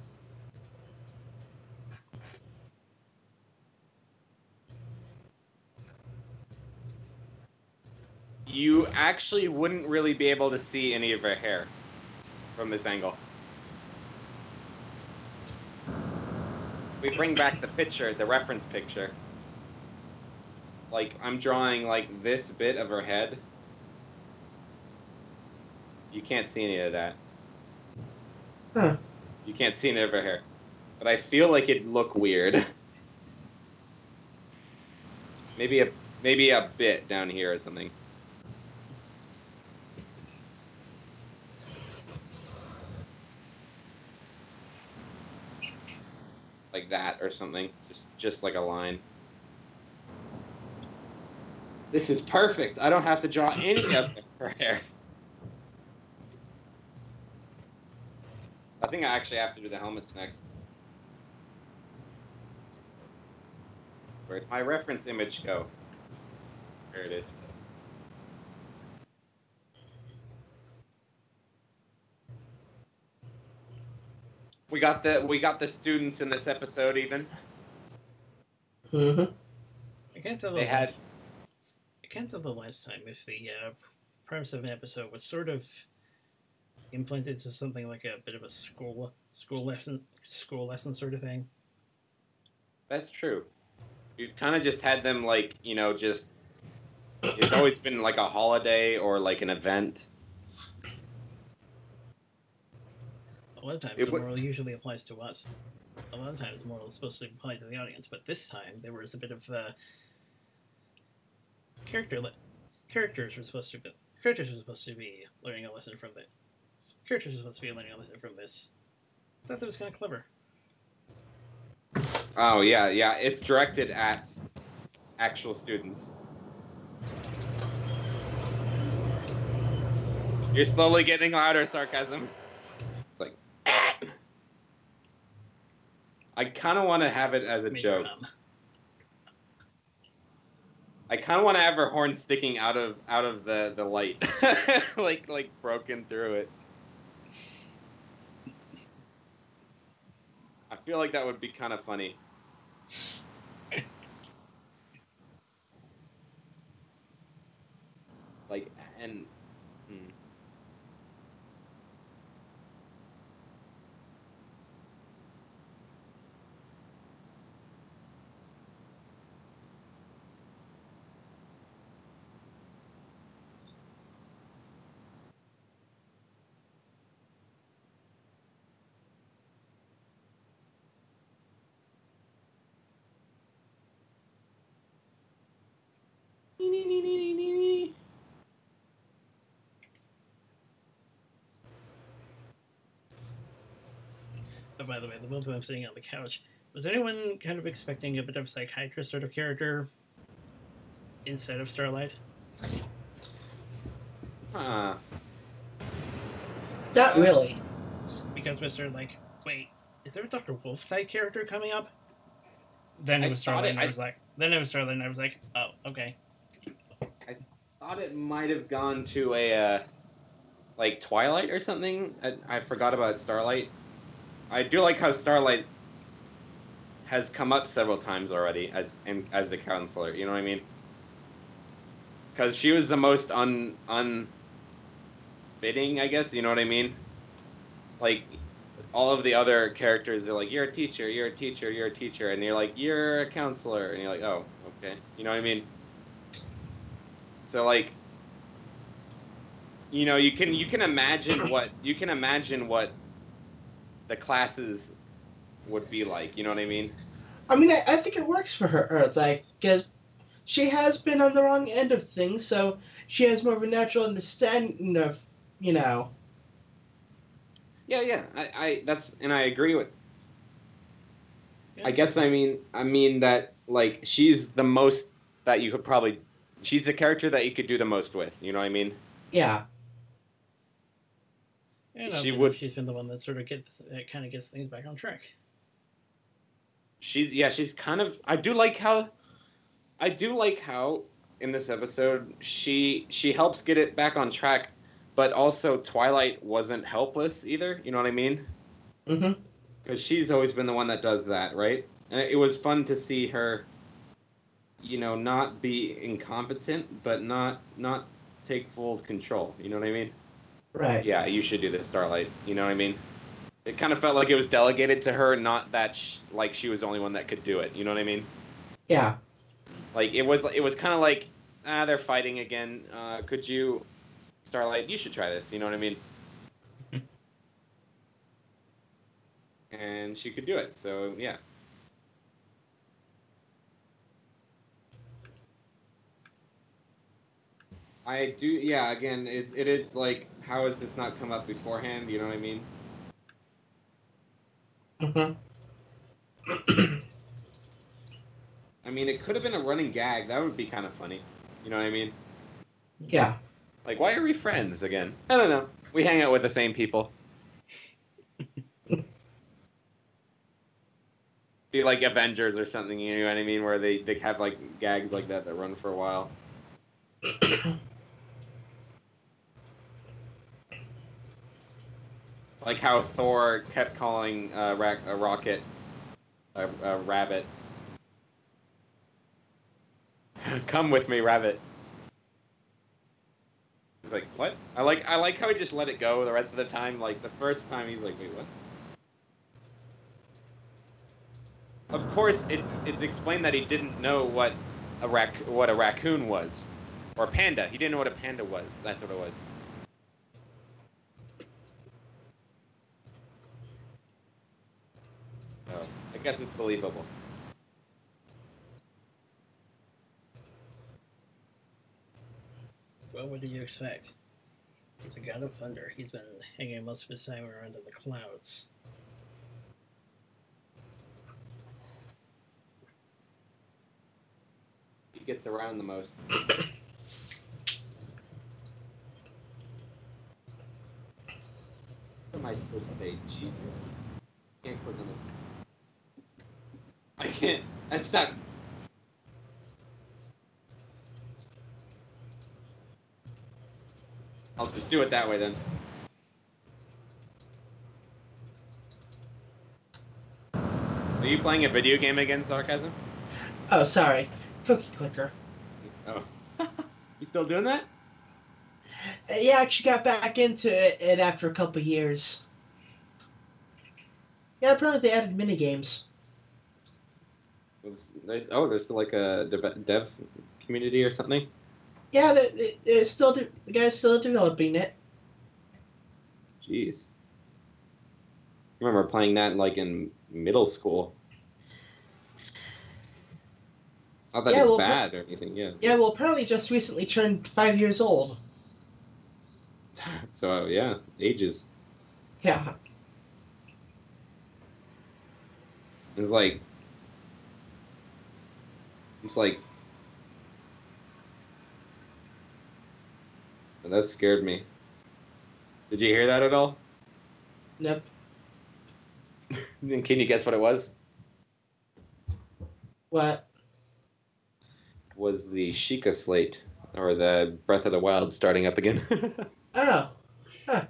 You actually wouldn't really be able to see any of her hair from this angle. We bring back the picture, the reference picture. Like, I'm drawing, like, this bit of her head. You can't see any of that. Huh. You can't see any of her hair. But I feel like it'd look weird. Maybe a bit down here or something. Like that or something. Just like a line. This is perfect. I don't have to draw any of her hair. I think I actually have to do the helmets next. Where'd my reference image go? There it is. We got the students in this episode even. Mm-hmm. I can't tell the last time if the premise of an episode was sort of implanted to something like a bit of a school lesson sort of thing. That's true. we've kind of just had them like, you know, just it's always been like a holiday or like an event. A lot of times the moral usually applies to us. A lot of times the moral is supposed to apply to the audience, but this time there was a bit of characters were supposed to be learning a lesson from this. Characters were supposed to be learning a lesson from this. I thought that was kind of clever. Oh yeah, yeah. It's directed at actual students. You're slowly getting louder, sarcasm. It's like, I kind of want to have it as a joke. I kind of want to have her horn sticking out of the light, like broken through it. I feel like that would be kind of funny. Like, and... Oh, by the way, the both of them sitting on the couch. Was anyone kind of expecting a bit of psychiatrist sort of character instead of Starlight? Huh. Not really. Because Mr. like, wait, is there a Dr. Wolf type character coming up? Then it was Starlight, and I was like, oh, okay. I thought it might have gone to a like Twilight or something. I forgot about Starlight. I do like how Starlight has come up several times already as the counselor. You know what I mean? Because she was the most unfitting, I guess. You know what I mean? Like, all of the other characters are like, you're a teacher, you're a teacher, you're a teacher, and you're like, you're a counselor, and you're like, oh, okay. You know what I mean? So like, you know, you can imagine what the classes would be like. You know what I mean? I mean, I think it works for her. It's like, because she has been on the wrong end of things, so she has more of a natural understanding of, you know. Yeah. I agree with. Yeah, I guess I mean that like she's the most that you could probably. She's the character that you could do the most with. You know what I mean? Yeah. And she's been the one that sort of gets things back on track. She's kind of. I do like how in this episode she helps get it back on track, but also Twilight wasn't helpless either. You know what I mean? Mm-hmm. Because she's always been the one that does that, right? And it was fun to see her, you know, not be incompetent, but not take full control. You know what I mean? Right. Yeah, you should do this, Starlight. You know what I mean? It kind of felt like it was delegated to her, not that like she was the only one that could do it. You know what I mean? Yeah. Like it was kind of like, they're fighting again. Could you, Starlight? You should try this. You know what I mean? And she could do it. So yeah. I do. Yeah. Again, it is like, how has this not come up beforehand? You know what I mean? Mm-hmm. I mean, it could have been a running gag. That would be kind of funny. You know what I mean? Yeah. Like, why are we friends again? I don't know. We hang out with the same people. Be like Avengers or something, you know what I mean? Where they have, like, gags like that run for a while. Like how Thor kept calling a rocket a rabbit. Come with me, rabbit. He's like, what? I like how he just let it go the rest of the time. Like the first time, he's like, wait, what? Of course, it's explained that he didn't know what a raccoon was, or a panda. He didn't know what a panda was. That's what it was. So I guess it's believable. Well, what did you expect? He's a god of thunder. He's been hanging most of his time around in the clouds. He gets around the most. What am I supposed to say? Jesus. I can't click on this. I can't. I'm stuck. I'll just do it that way then. Are you playing a video game again, Sarcasm? Oh, sorry. Cookie clicker. Oh. You still doing that? Yeah, I actually got back into it after a couple years. Yeah, apparently they added mini games. There's still like a dev community or something? Yeah, they're still the guy's still developing it. Jeez. I remember playing that like in middle school. Not that it's bad or anything, yeah. Yeah, well, apparently just recently turned 5 years old. So, yeah, ages. Yeah. It's like... That scared me. Did you hear that at all? Nope. Can you guess what it was? What? Was the Sheikah slate, or the Breath of the Wild starting up again. Oh. Huh.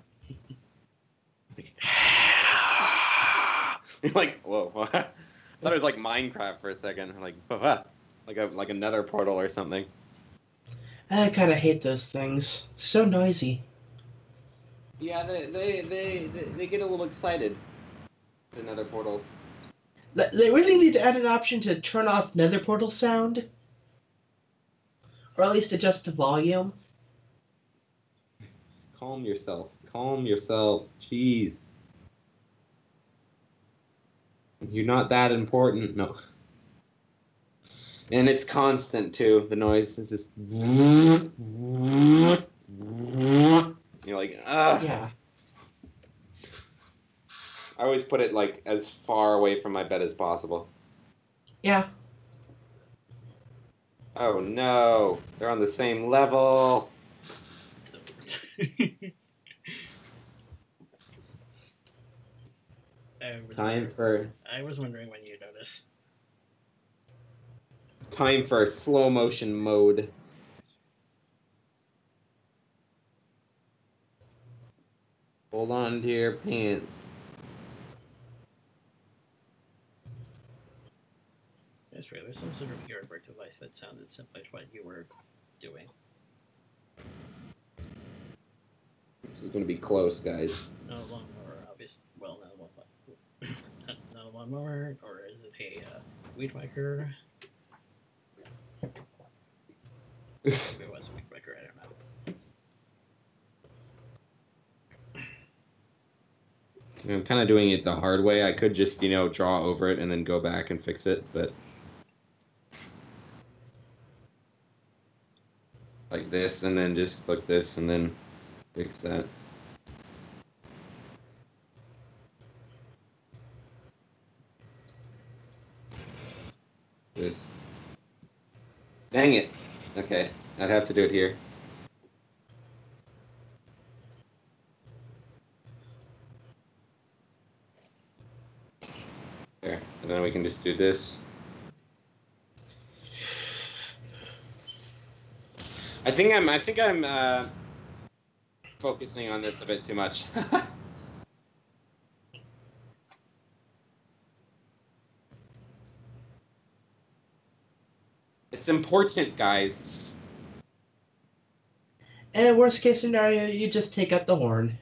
Like, whoa. I thought it was like Minecraft for a second. Like a nether portal or something. I kind of hate those things. It's so noisy. Yeah, they get a little excited. The nether portal. They really need to add an option to turn off nether portal sound. Or at least adjust the volume. Calm yourself. Calm yourself. Jeez. You're not that important. No. And it's constant, too. The noise is just... You're like, ah. Yeah. I always put it, like, as far away from my bed as possible. Yeah. Oh, no. They're on the same level. I was wondering when you noticed. Time for slow motion mode. Hold on to your pants. That's right. There's some sort of earwork device that sounded similar to what you were doing. This is going to be close, guys. Not a lawnmower, obviously. Well, not a lawnmower. Not a lawnmower, or is it a weed whacker? Maybe it was a weed whacker, I don't know. I'm kind of doing it the hard way. I could just, draw over it and then go back and fix it, but... Like this, and then just click this, and then fix that. This. Dang it. Okay, I'd have to do it here. There, and then we can just do this. I think I'm focusing on this a bit too much. It's important, guys. And worst case scenario, you just take out the horn.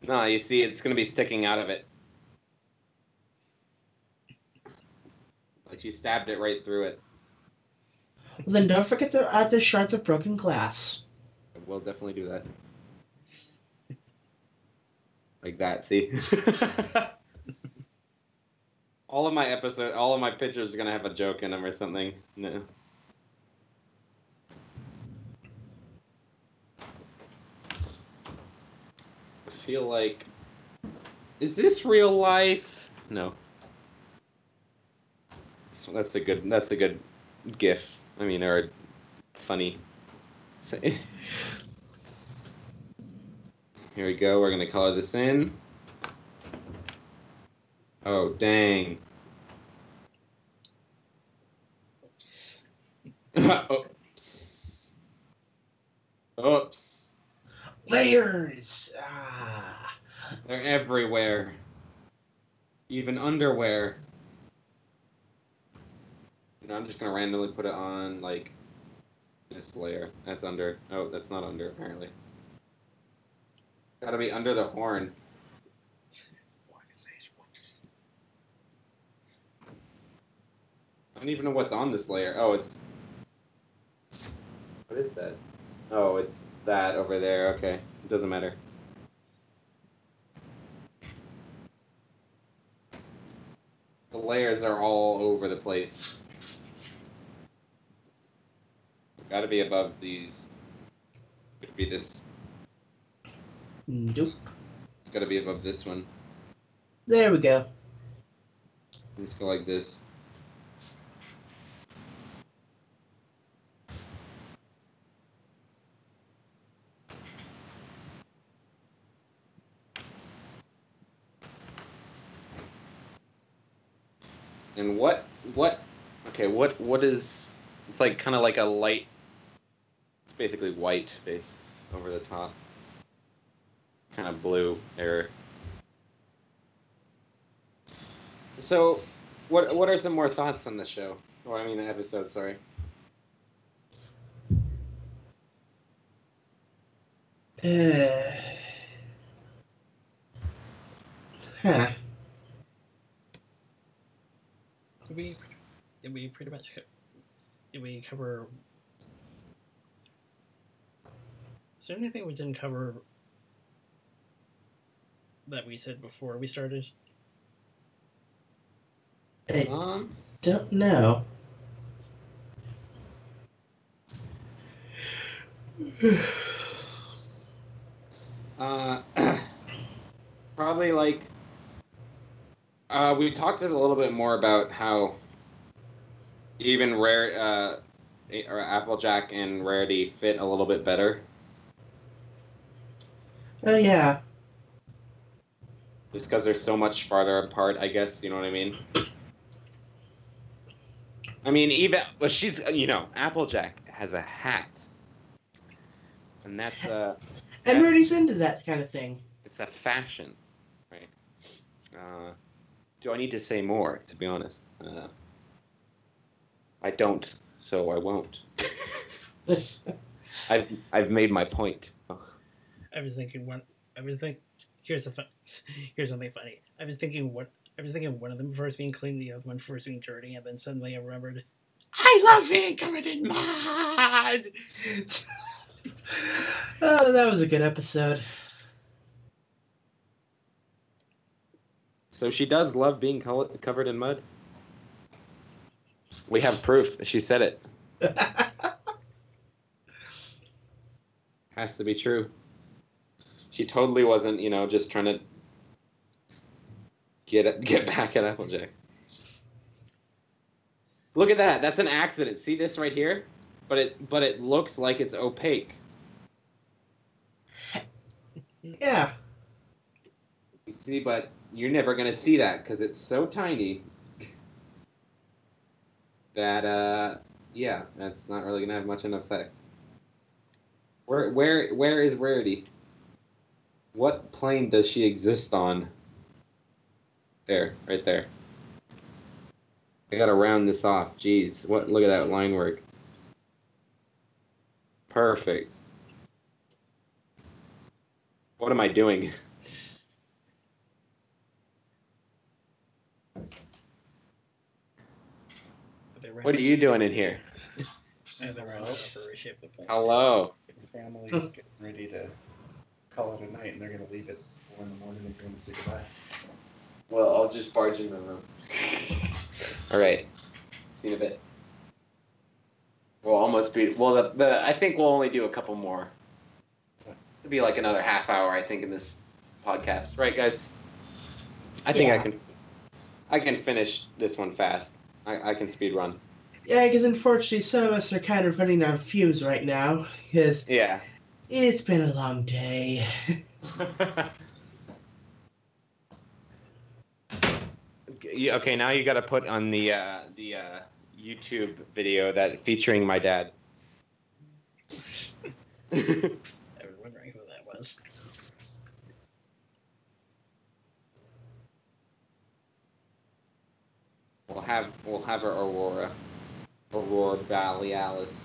No, you see, it's going to be sticking out of it. Like she stabbed it right through it. Then don't forget to add the shards of broken glass. We'll definitely do that. Like that, see? all of my pictures are gonna have a joke in them or something. No. I feel like, is this real life? No. That's a good GIF. I mean, or funny. So, here we go. We're gonna color this in. Oh dang. Oops. Oops. Oops. Layers! Ah. They're everywhere. Even underwear. I'm just gonna randomly put it on like this layer. That's under. Oh, that's not under apparently. Gotta be under the horn. Whoops. I don't even know what's on this layer. Oh, it's. What is that? Oh, it's that over there. Okay, it doesn't matter. The layers are all over the place. Gotta be above these. Could be this. Nope. It's gotta be above this one. There we go. Let's go like this. And okay, what is, it's like kind of like a light, it's basically white base over the top. Kind of blue error. So, what are some more thoughts on the show? Or I mean the episode, sorry. Huh. Did we pretty much did we cover? Is there anything we didn't cover that we said before we started? I don't know. Probably like we talked a little bit more about how even or Applejack and Rarity fit a little bit better. Oh yeah. Just because they're so much farther apart, I guess, you know what I mean? I mean, even, well, she's, Applejack has a hat. And that's, And Rudy's into that kind of thing. It's a fashion, right? Do I need to say more, to be honest? I don't, so I won't. I've made my point. Here's something funny. I was thinking one of them first being clean, the other one first being dirty, and then suddenly I remembered, I love being covered in mud. Oh, that was a good episode. So she does love being covered in mud? We have proof. She said it. Has to be true. She totally wasn't, just trying to get back at Applejack. Look at that. That's an accident. See this right here? But it looks like it's opaque. Yeah. You see, but you're never going to see that because it's so tiny that, yeah, that's not really going to have much of an effect. Where is Rarity? What plane does she exist on? There, right there. I gotta round this off. Jeez, look at that line work. Perfect. What am I doing? What are you doing in here? Hello. Family's getting ready to call it a night, and they're going to leave at 4 in the morning and going to say goodbye. Well, I'll just barge in the room. All right. See you in a bit. We'll almost be. Well, I think we'll only do a couple more. It'll be like another half hour, I think, in this podcast, right, guys? I think I can finish this one fast. I can speed run. Yeah, because unfortunately some of us are kind of running out of fumes right now. Because it's been a long day. Okay, now you got to put on the YouTube video that featuring my dad. I was wondering who that was. We'll have her Aurora Borealis.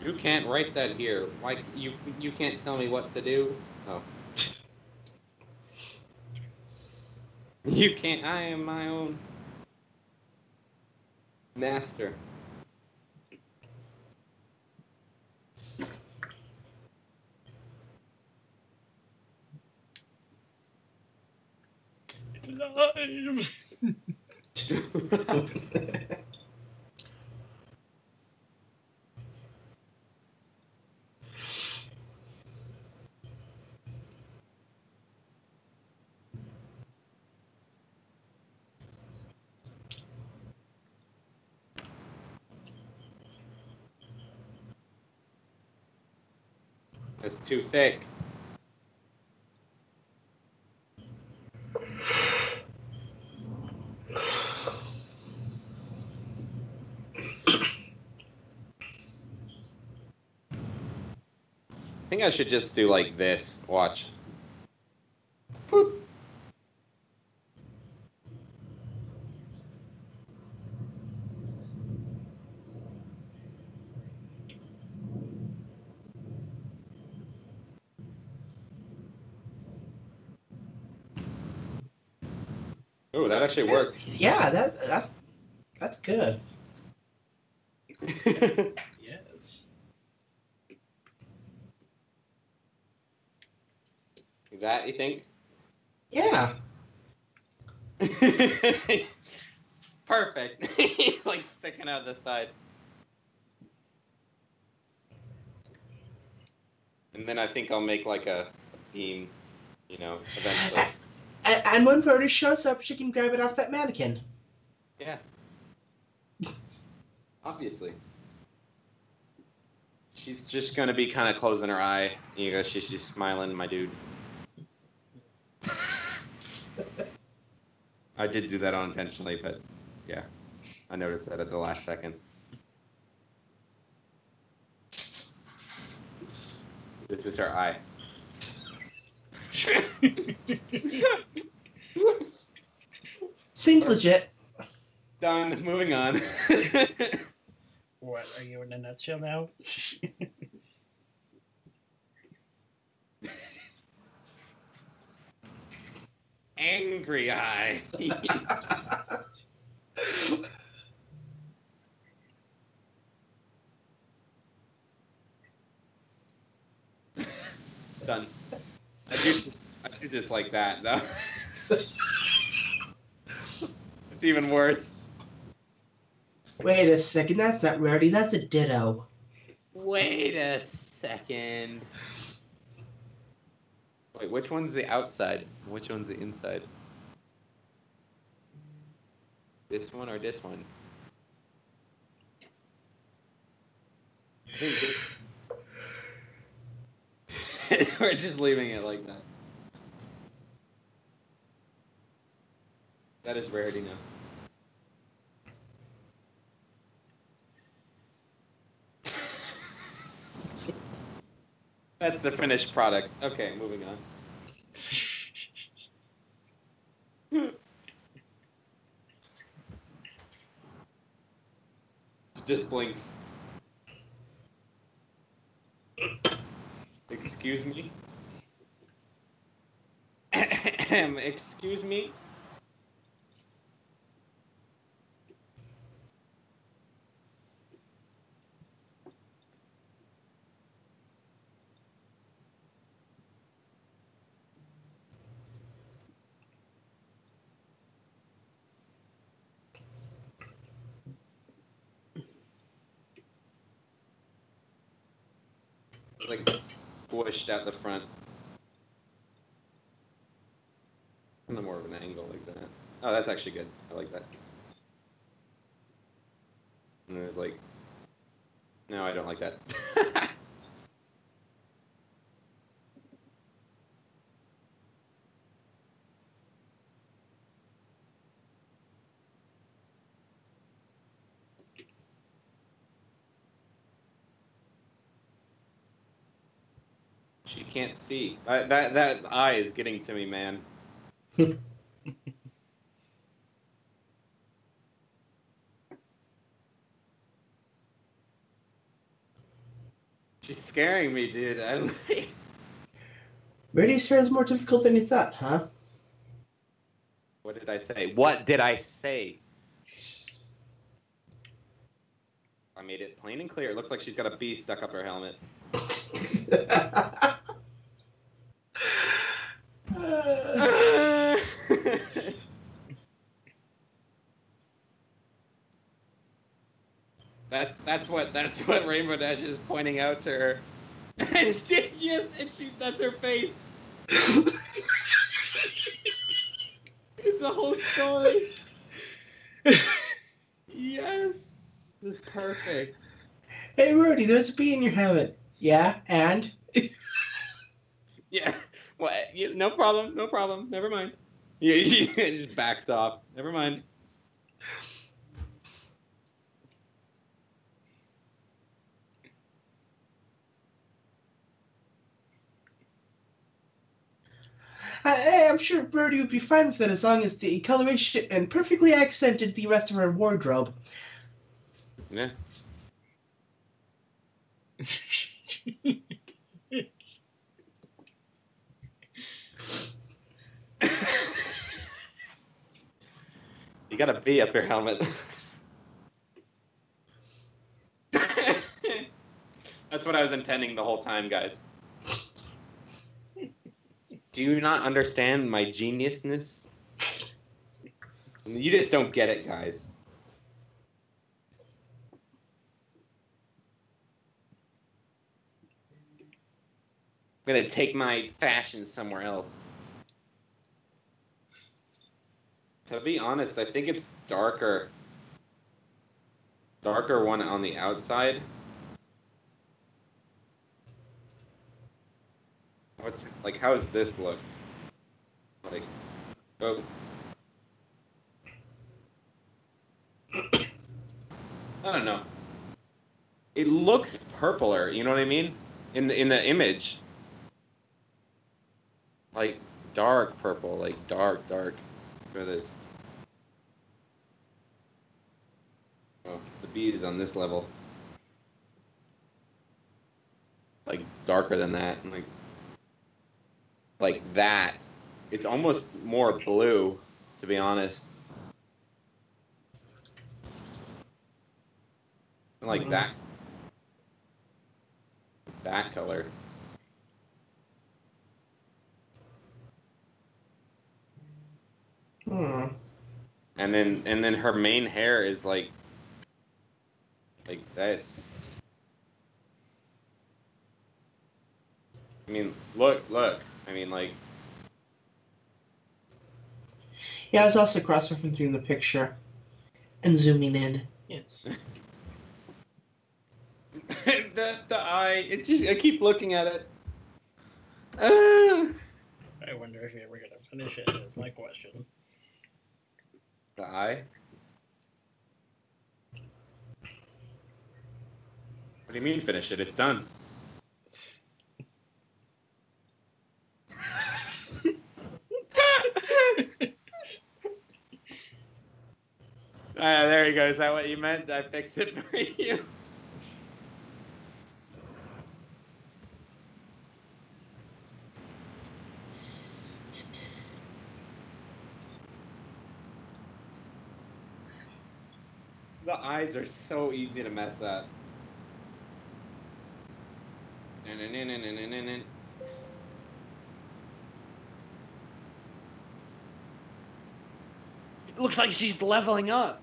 You can't write that here. Why you can't tell me what to do? Oh. You can't. I am my own master. Live. It's too thick. I think I should just do like this. Watch. Boop. Oh, that actually worked. Yeah, that's good. Yes. Is that, you think? Yeah. Perfect. Like sticking out the side. And then I think I'll make like a beam, you know, eventually. And when Verdi shows up, she can grab it off that mannequin. Yeah. Obviously. She's just gonna be kind of closing her eye. You know, she's smiling, my dude. I did do that unintentionally, but yeah, I noticed that at the last second. This is her eye. Seems legit. Done. Moving on. What, are you in a nutshell now? Angry eye. Done. I do just like that, though. It's even worse. Wait a second, that's not Rarity, that's a ditto. Wait a second. Wait, which one's the outside? Which one's the inside? This one or this one? I think this... We're just leaving it like that. That is Rarity now. That's the finished product. Okay, moving on. Just blinks. Excuse me? Excuse me? Like squished at the front. And then more of an angle like that. Oh, that's actually good. I like that. And then it's like, no, I don't like that. She can't see. That eye is getting to me, man. She's scaring me, dude. Rarity's hair is more difficult than you thought, huh? What did I say? What did I say? I made it plain and clear. It looks like she's got a bee stuck up her helmet. That's what Rainbow Dash is pointing out to her. Yes, and that's her face. It's a whole story. Yes, this is perfect. Hey, Rudy, there's a bee in your helmet. Yeah, and? Yeah, well, no problem, no problem. Never mind. He just backs off. Never mind. I'm sure Birdie would be fine with it as long as the coloration and perfectly accented the rest of her wardrobe. Yeah. You got a bee up your helmet. That's what I was intending the whole time, guys. Do you not understand my geniusness? You just don't get it, guys. I'm gonna take my fashion somewhere else. To be honest, I think it's darker. Darker one on the outside. How does this look? Like, oh. I don't know. It looks purpler, you know what I mean? In the image. Like dark purple, like dark. Look at this. Oh, the bee is on this level. Like darker than that, and like that. It's almost more blue, to be honest. Like that color. Hmm. And then her main hair is like this. I mean, look. I mean, like. Yeah, I was also cross-referencing the picture and zooming in. Yes. the eye. I keep looking at it. I wonder if you're ever going to finish it, is my question. The eye? What do you mean finish it? It's done. There you go. Is that what you meant? I fixed it for you. The eyes are so easy to mess up. It looks like she's leveling up.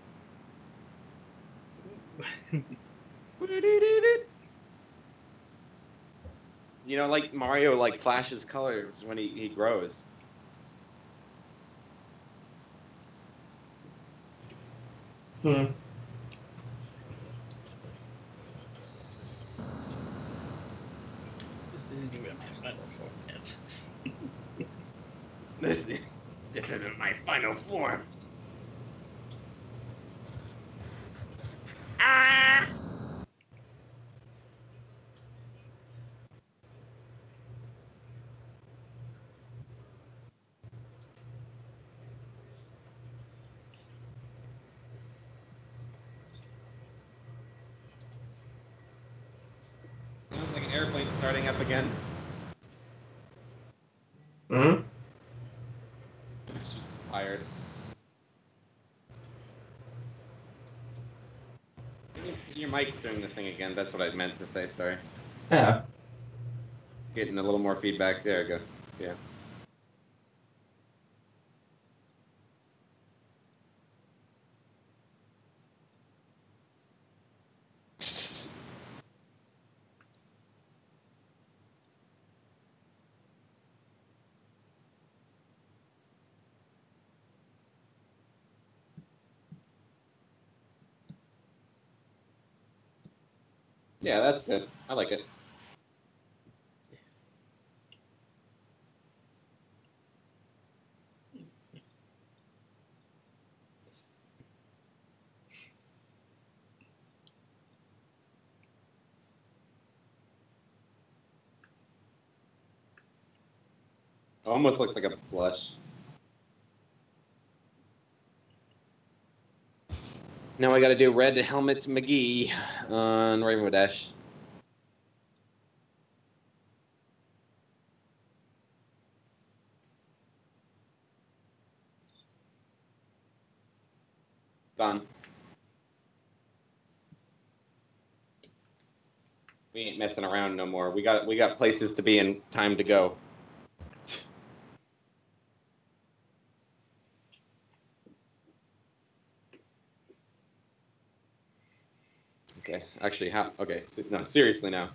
You know, like Mario, like flashes colors when he grows. Hmm. This isn't even my final form yet. This isn't my final form. Ah! Sounds like an airplane starting up again. Hmm. She's tired. Your mic's doing the thing again. That's what I meant to say. Sorry. Yeah. Getting a little more feedback. There we go. Yeah. Yeah, that's good. I like it. Almost looks like a blush. Now I got to do Red Helmet McGee on Rainbow Dash. Done. We ain't messing around no more. We got places to be and time to go. Okay, actually, how? Okay, no, seriously now.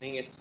Dang it.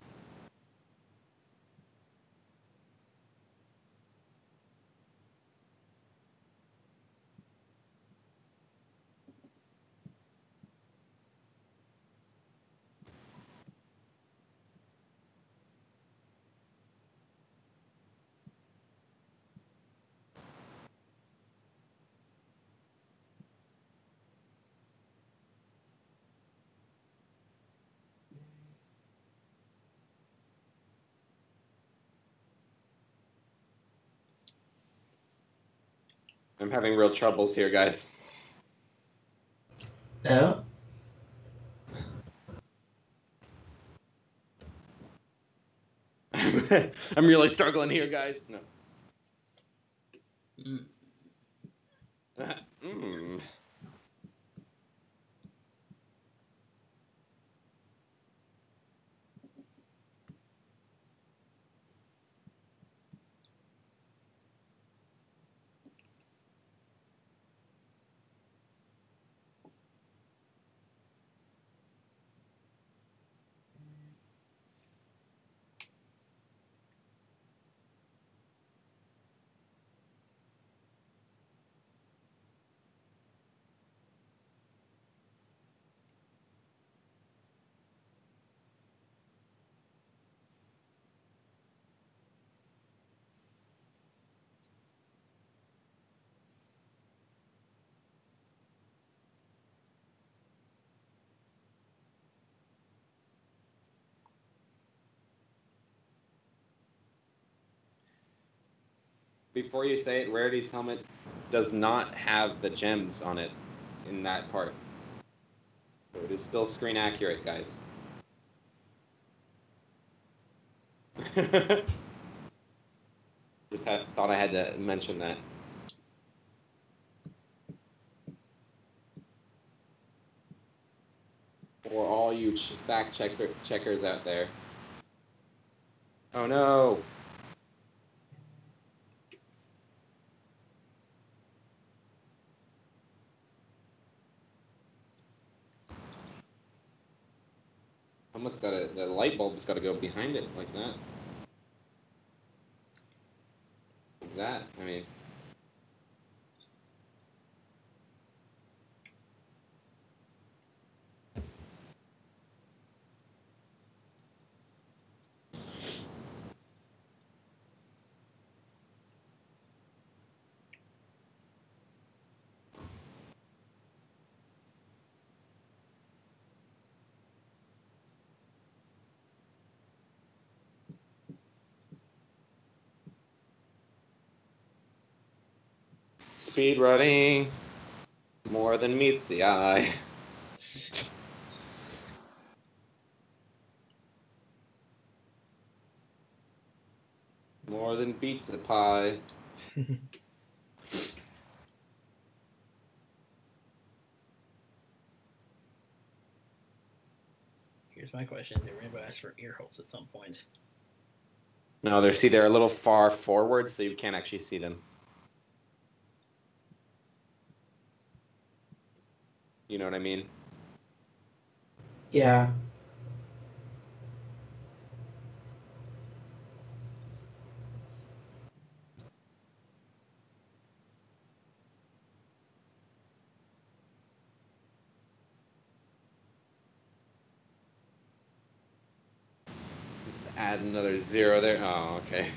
I'm having real troubles here, guys. Yeah. I'm really struggling here, guys. No. Mm. before you say it, Rarity's helmet does not have the gems on it in that part. So it is still screen accurate, guys. Thought I had to mention that. For all you checkers out there. Oh no! Someone's the light bulb's gotta go behind it like that. Like that, I mean. Speed running more than meets the eye. More than beats a pie. Here's my question: did Rainbow ask for ear holes at some point? No, they're a little far forward, so you can't actually see them. You know what I mean? Yeah. Just add another 0 there. Oh, okay.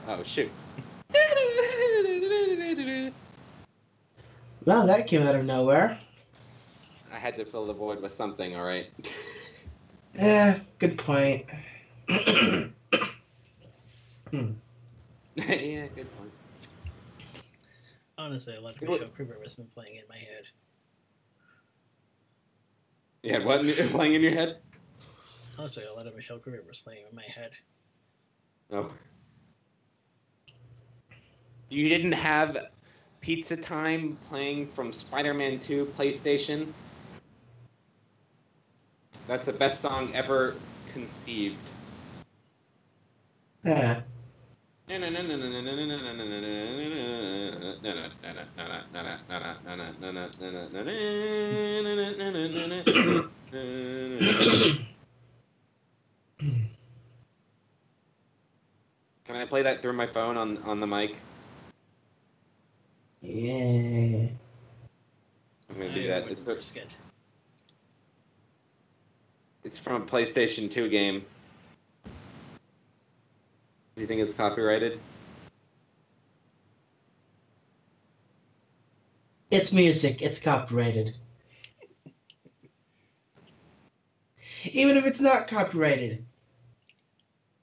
Oh, shoot. Well, that came out of nowhere. I had to fill the void with something, alright? Yeah, good point. Yeah, good point. Honestly, a lot of Michelle Kruger has been playing in my head. Yeah, what playing in your head? Honestly, a lot of Michelle Kruger was playing in my head. Oh. You didn't have Pizza Time playing from Spider-Man 2 PlayStation? That's the best song ever conceived. Yeah. Can I play that through my phone on the mic? Yeah. I'm gonna I do that. wouldn't risk it. It's from a PlayStation 2 game. Do you think it's copyrighted? It's music. It's copyrighted. Even if it's not copyrighted,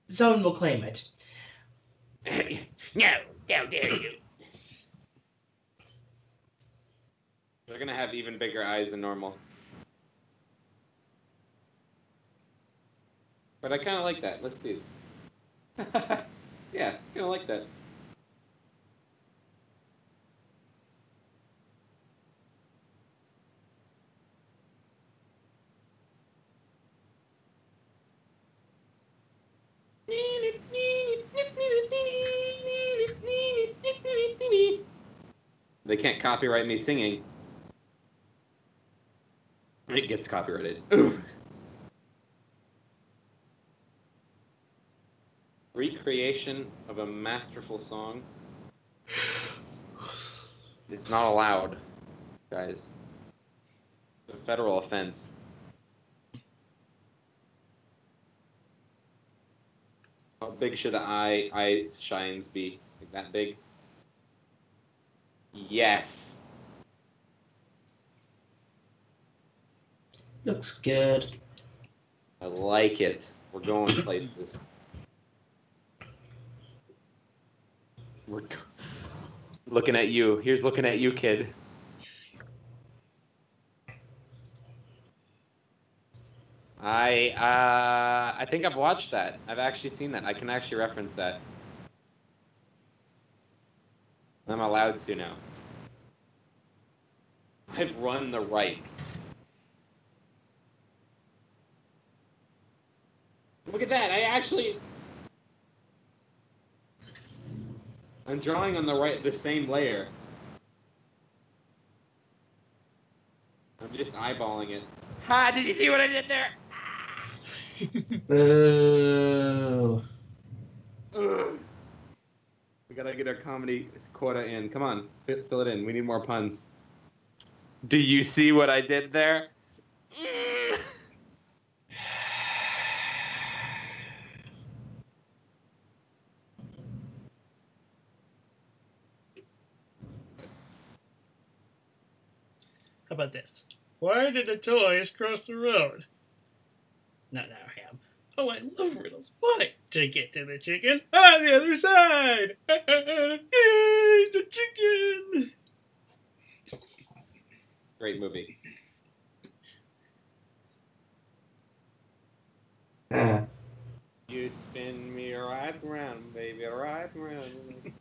someone will claim it. No, how dare you! They're gonna have even bigger eyes than normal. But I kind of like that. Let's see. Yeah, kind of like that. They can't copyright me singing. It gets copyrighted. Ooh. Recreation of a masterful song is not allowed, guys. It's a federal offense. How big should the eye shines be? Like that big? Yes. Looks good. I like it. We're going places. We're looking at you. Here's looking at you, kid. I think I've watched that. I've actually seen that. I can actually reference that. I'm allowed to now. I've run the rights. Look at that. I'm drawing on the same layer. I'm just eyeballing it. Ha! Did you see what I did there? Boo. Ugh. We gotta get our comedy quota in. Come on, fill it in. We need more puns. Do you see what I did there? How about this? Why did the toys cross the road? Not now, Ham. Oh, I love riddles. Why? To get to the chicken on the other side. Yay, the chicken! Great movie. You spin me right round, baby, right round.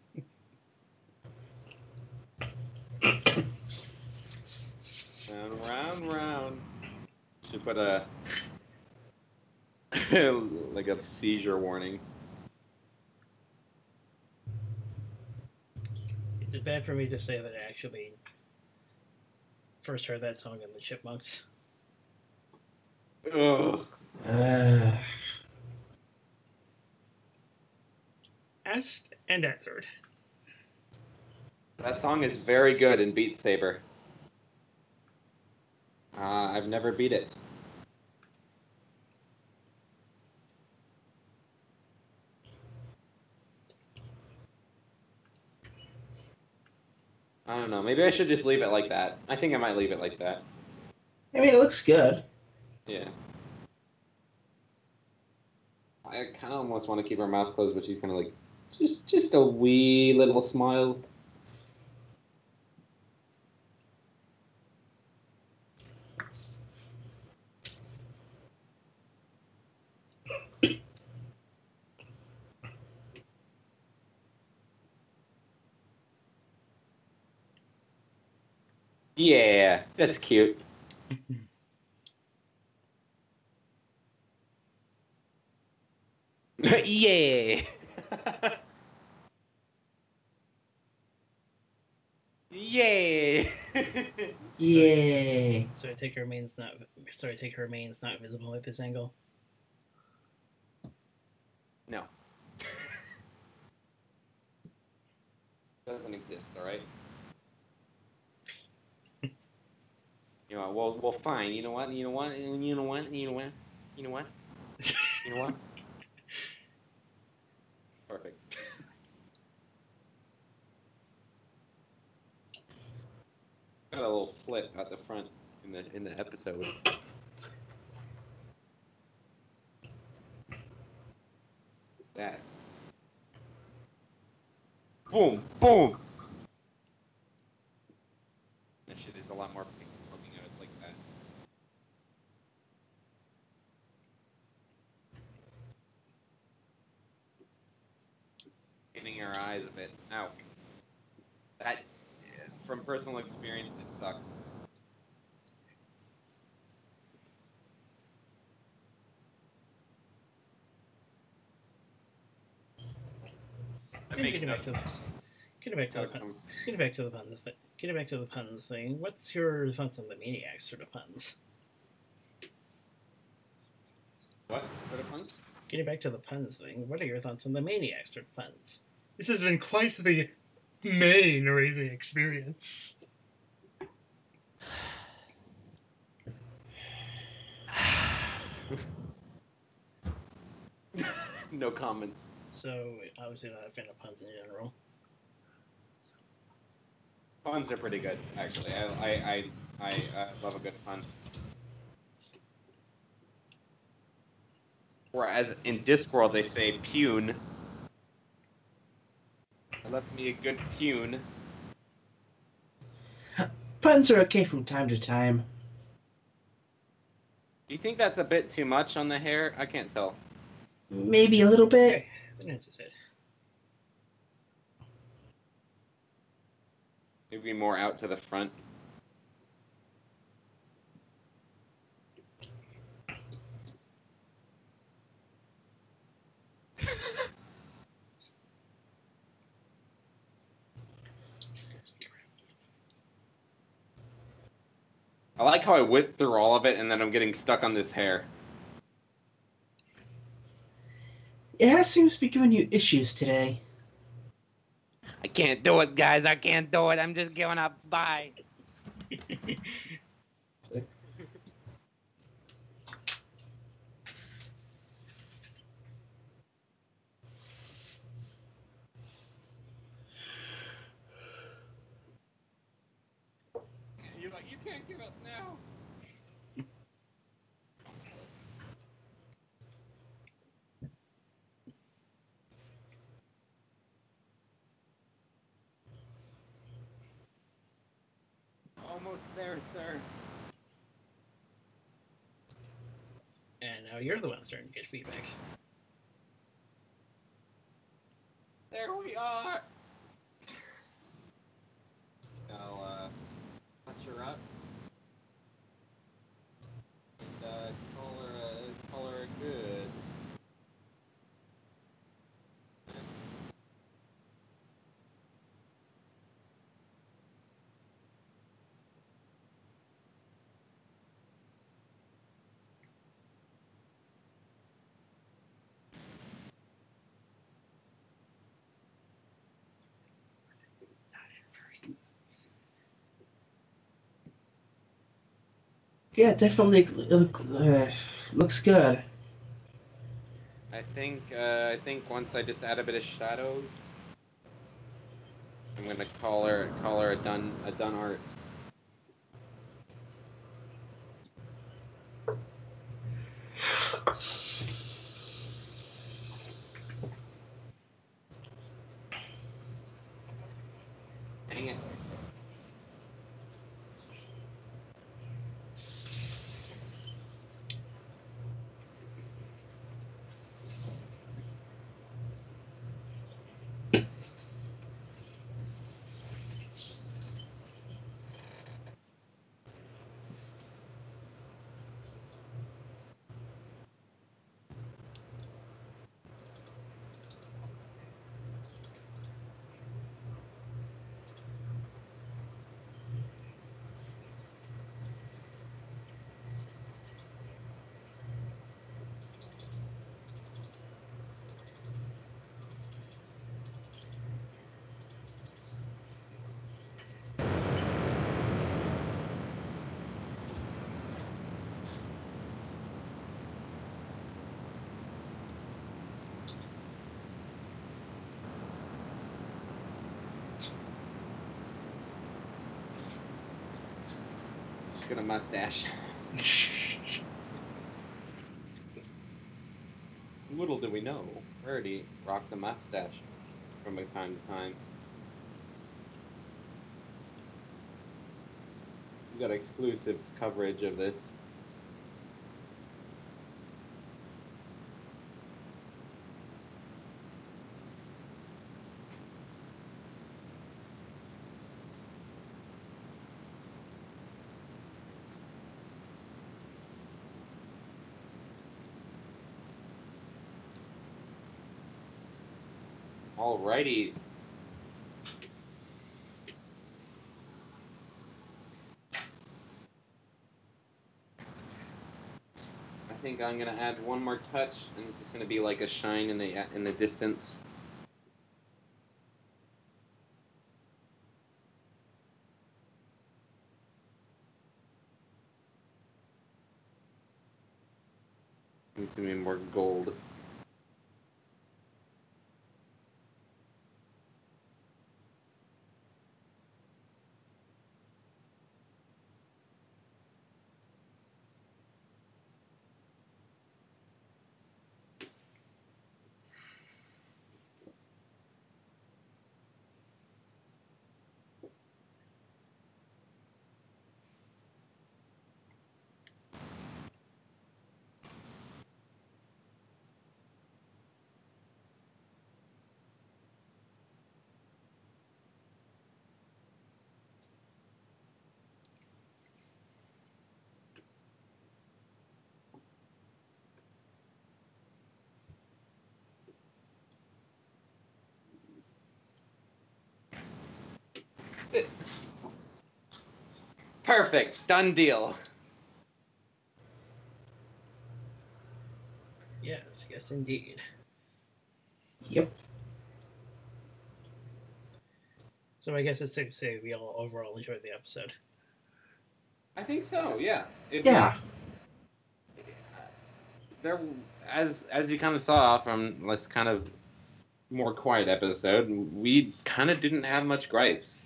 Round, round, round. Should put a like a seizure warning. Is it bad for me to say that I actually first heard that song in the Chipmunks? Ugh. Asked and answered. That song is very good in Beat Saber. I've never beat it. I don't know. Maybe I should just leave it like that. I think I might leave it like that. I mean, it looks good. Yeah. I kind of almost want to keep her mouth closed, but she's kind of like, just a wee little smile. Yeah, that's cute. Yeah. Yeah. Yay. So I take her remains not. Sorry, take her remains not visible at this angle. No. Doesn't exist. All right. You know, well, fine. You know what? You know what? You know what? You know what? You know what? You know what? Perfect. Got a little flip at the front in the episode. That. Boom, boom. That shit is a lot more pink looking at it like that. Hitting your eyes a bit. Ow. That, from personal experience, it sucks. Getting back to the puns thing. Getting back to the puns thing. What's your thoughts on the Maniacs sort of puns? What? What are puns? Getting back to the puns thing. What are your thoughts on the Maniacs sort of puns? This has been quite the main-raising experience. No comments. So, obviously not a fan of puns in general. Puns are pretty good, actually. I love a good pun. Whereas in Discworld they say pune. I left me a good pune. Puns are okay from time to time. Do you think that's a bit too much on the hair? I can't tell. Maybe a little bit. Okay, that's it. Maybe more out to the front. I like how I whipped through all of it and then I'm getting stuck on this hair. It seems to be giving you issues today. I can't do it, guys. I can't do it. I'm just giving up. Bye. You're like, you can't give up now. Almost there, sir. And now you're the one starting to get feedback. There we are. I'll touch her up and call her good. Yeah, definitely looks good. I think once I just add a bit of shadows, I'm gonna call her a done art. Dang it. rocking a mustache. Little do we know, Rarity rocks a mustache from time to time. We got exclusive coverage of this. Alrighty. I think I'm gonna add one more touch, and it's gonna be like a shine in the distance. Needs to be more gold. Perfect. Done deal. Yes, yes, indeed. Yep. So I guess it's safe to say we all overall enjoyed the episode. I think so. Yeah. Yeah. There, as you kind of saw from this kind of more quiet episode, we kind of didn't have much gripes.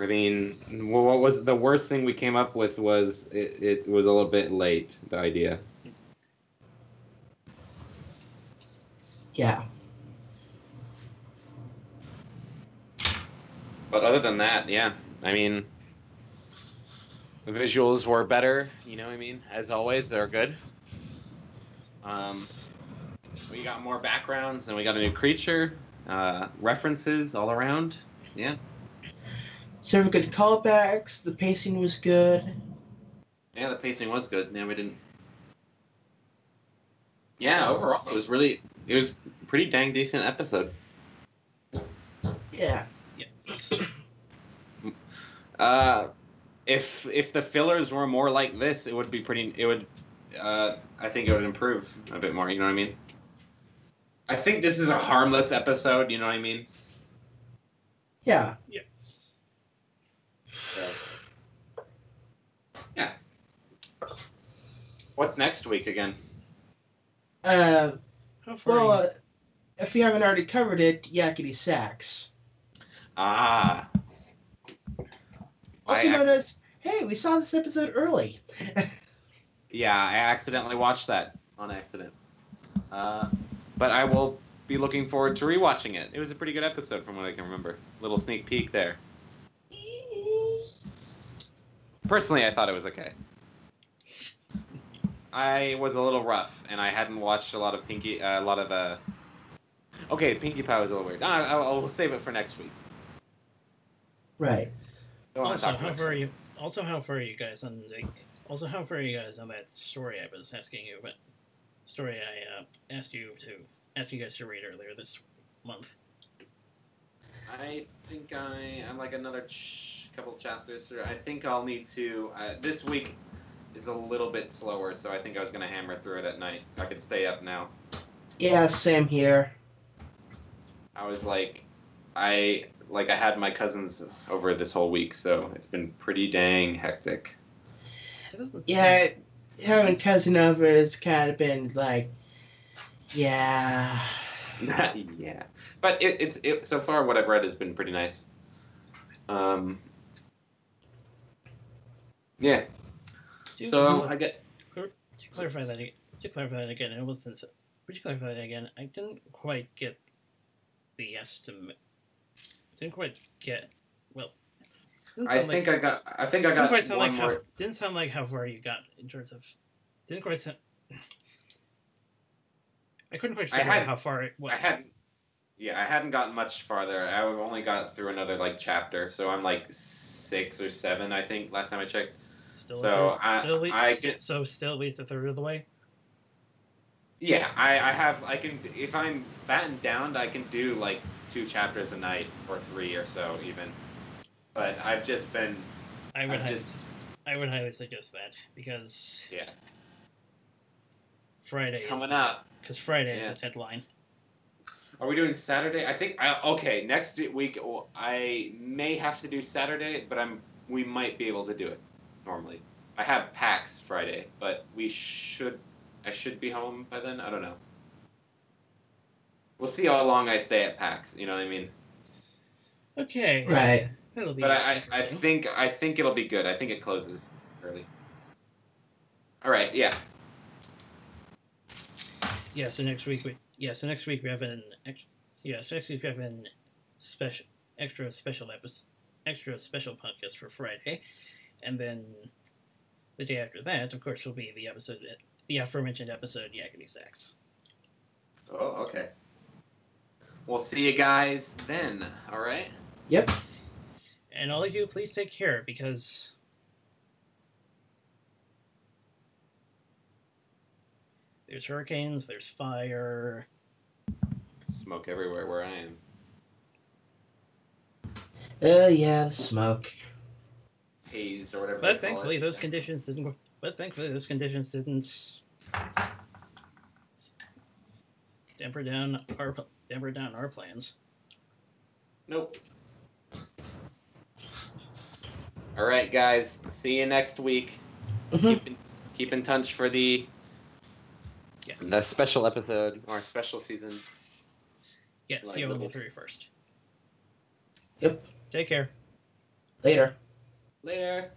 I mean, what was the worst thing we came up with was it was a little bit late, the idea. Yeah. But other than that, yeah, I mean, the visuals were better, you know what I mean? As always, they're good. We got more backgrounds, and we got a new creature, references all around, yeah. Several good callbacks. The pacing was good. Yeah, the pacing was good. Yeah, we didn't. Yeah, overall, it was pretty dang decent episode. Yeah. Yes. If the fillers were more like this, it would be pretty. It would. I think it would improve a bit more. You know what I mean? I think this is a harmless episode. You know what I mean? Yeah. Yes. So, yeah. What's next week again? How far are you? If you haven't already covered it, Yakety Sax. Ah. Also known as, hey, we saw this episode early. Yeah, I accidentally watched that on accident. But I will be looking forward to rewatching it. It was a pretty good episode from what I can remember. Little sneak peek there. Personally, I thought it was okay. I was a little rough, and I hadn't watched a lot of Pinkie Pie was a little weird. I'll save it for next week. Right. Also, how far are you guys on that story I was asking you about? Story I asked you guys to read earlier this month. I think I'm like another couple chapters through. I think I'll need to. This week is a little bit slower, so I think I was going to hammer through it at night. I could stay up now. Yeah, same here. I was I had my cousins over this whole week, so it's been pretty dang hectic. Yeah, having cousin over has kind of been like, yeah. Yeah, but it's so far what I've read has been pretty nice. Yeah. So I get. To clarify that again. To clarify that again, it wasn't. Would you clarify that again? I didn't quite get the estimate. Didn't quite get. Well. I think I got one more. Didn't sound like how far you got in terms of. Didn't quite sound. I couldn't quite figure out how far it was. I hadn't gotten much farther. I only got through another chapter, so I'm 6 or 7, I think, last time I checked. Still at least a third of the way. Yeah, I can, if I'm battened down, I can do 2 chapters a night or 3 or so even. But I've just been. I would highly suggest that because. Yeah. Friday coming up. Because Friday is a deadline. Are we doing Saturday? I think okay. Next week I may have to do Saturday, but we might be able to do it normally. I have PAX Friday, but I should be home by then. I don't know. We'll see how long I stay at PAX. You know what I mean? Okay. Right. That'll be. But I think it'll be good. I think it closes early. All right. Yeah. Yeah. So next week we have an extra special podcast for Friday, and then the day after that, of course, will be the aforementioned episode Yakety Sax. Oh, okay. We'll see you guys then. All right. Yep. And all of you, please take care because there's hurricanes, there's fire. Smoke everywhere where I am. Yeah, smoke. Haze or whatever. But thankfully, those conditions didn't temper down our plans. Nope. All right, guys. See you next week. Mm-hmm. Keep in touch for the special episode or special season. Yes, see you on the 31st. Yep. Take care. Later. Later.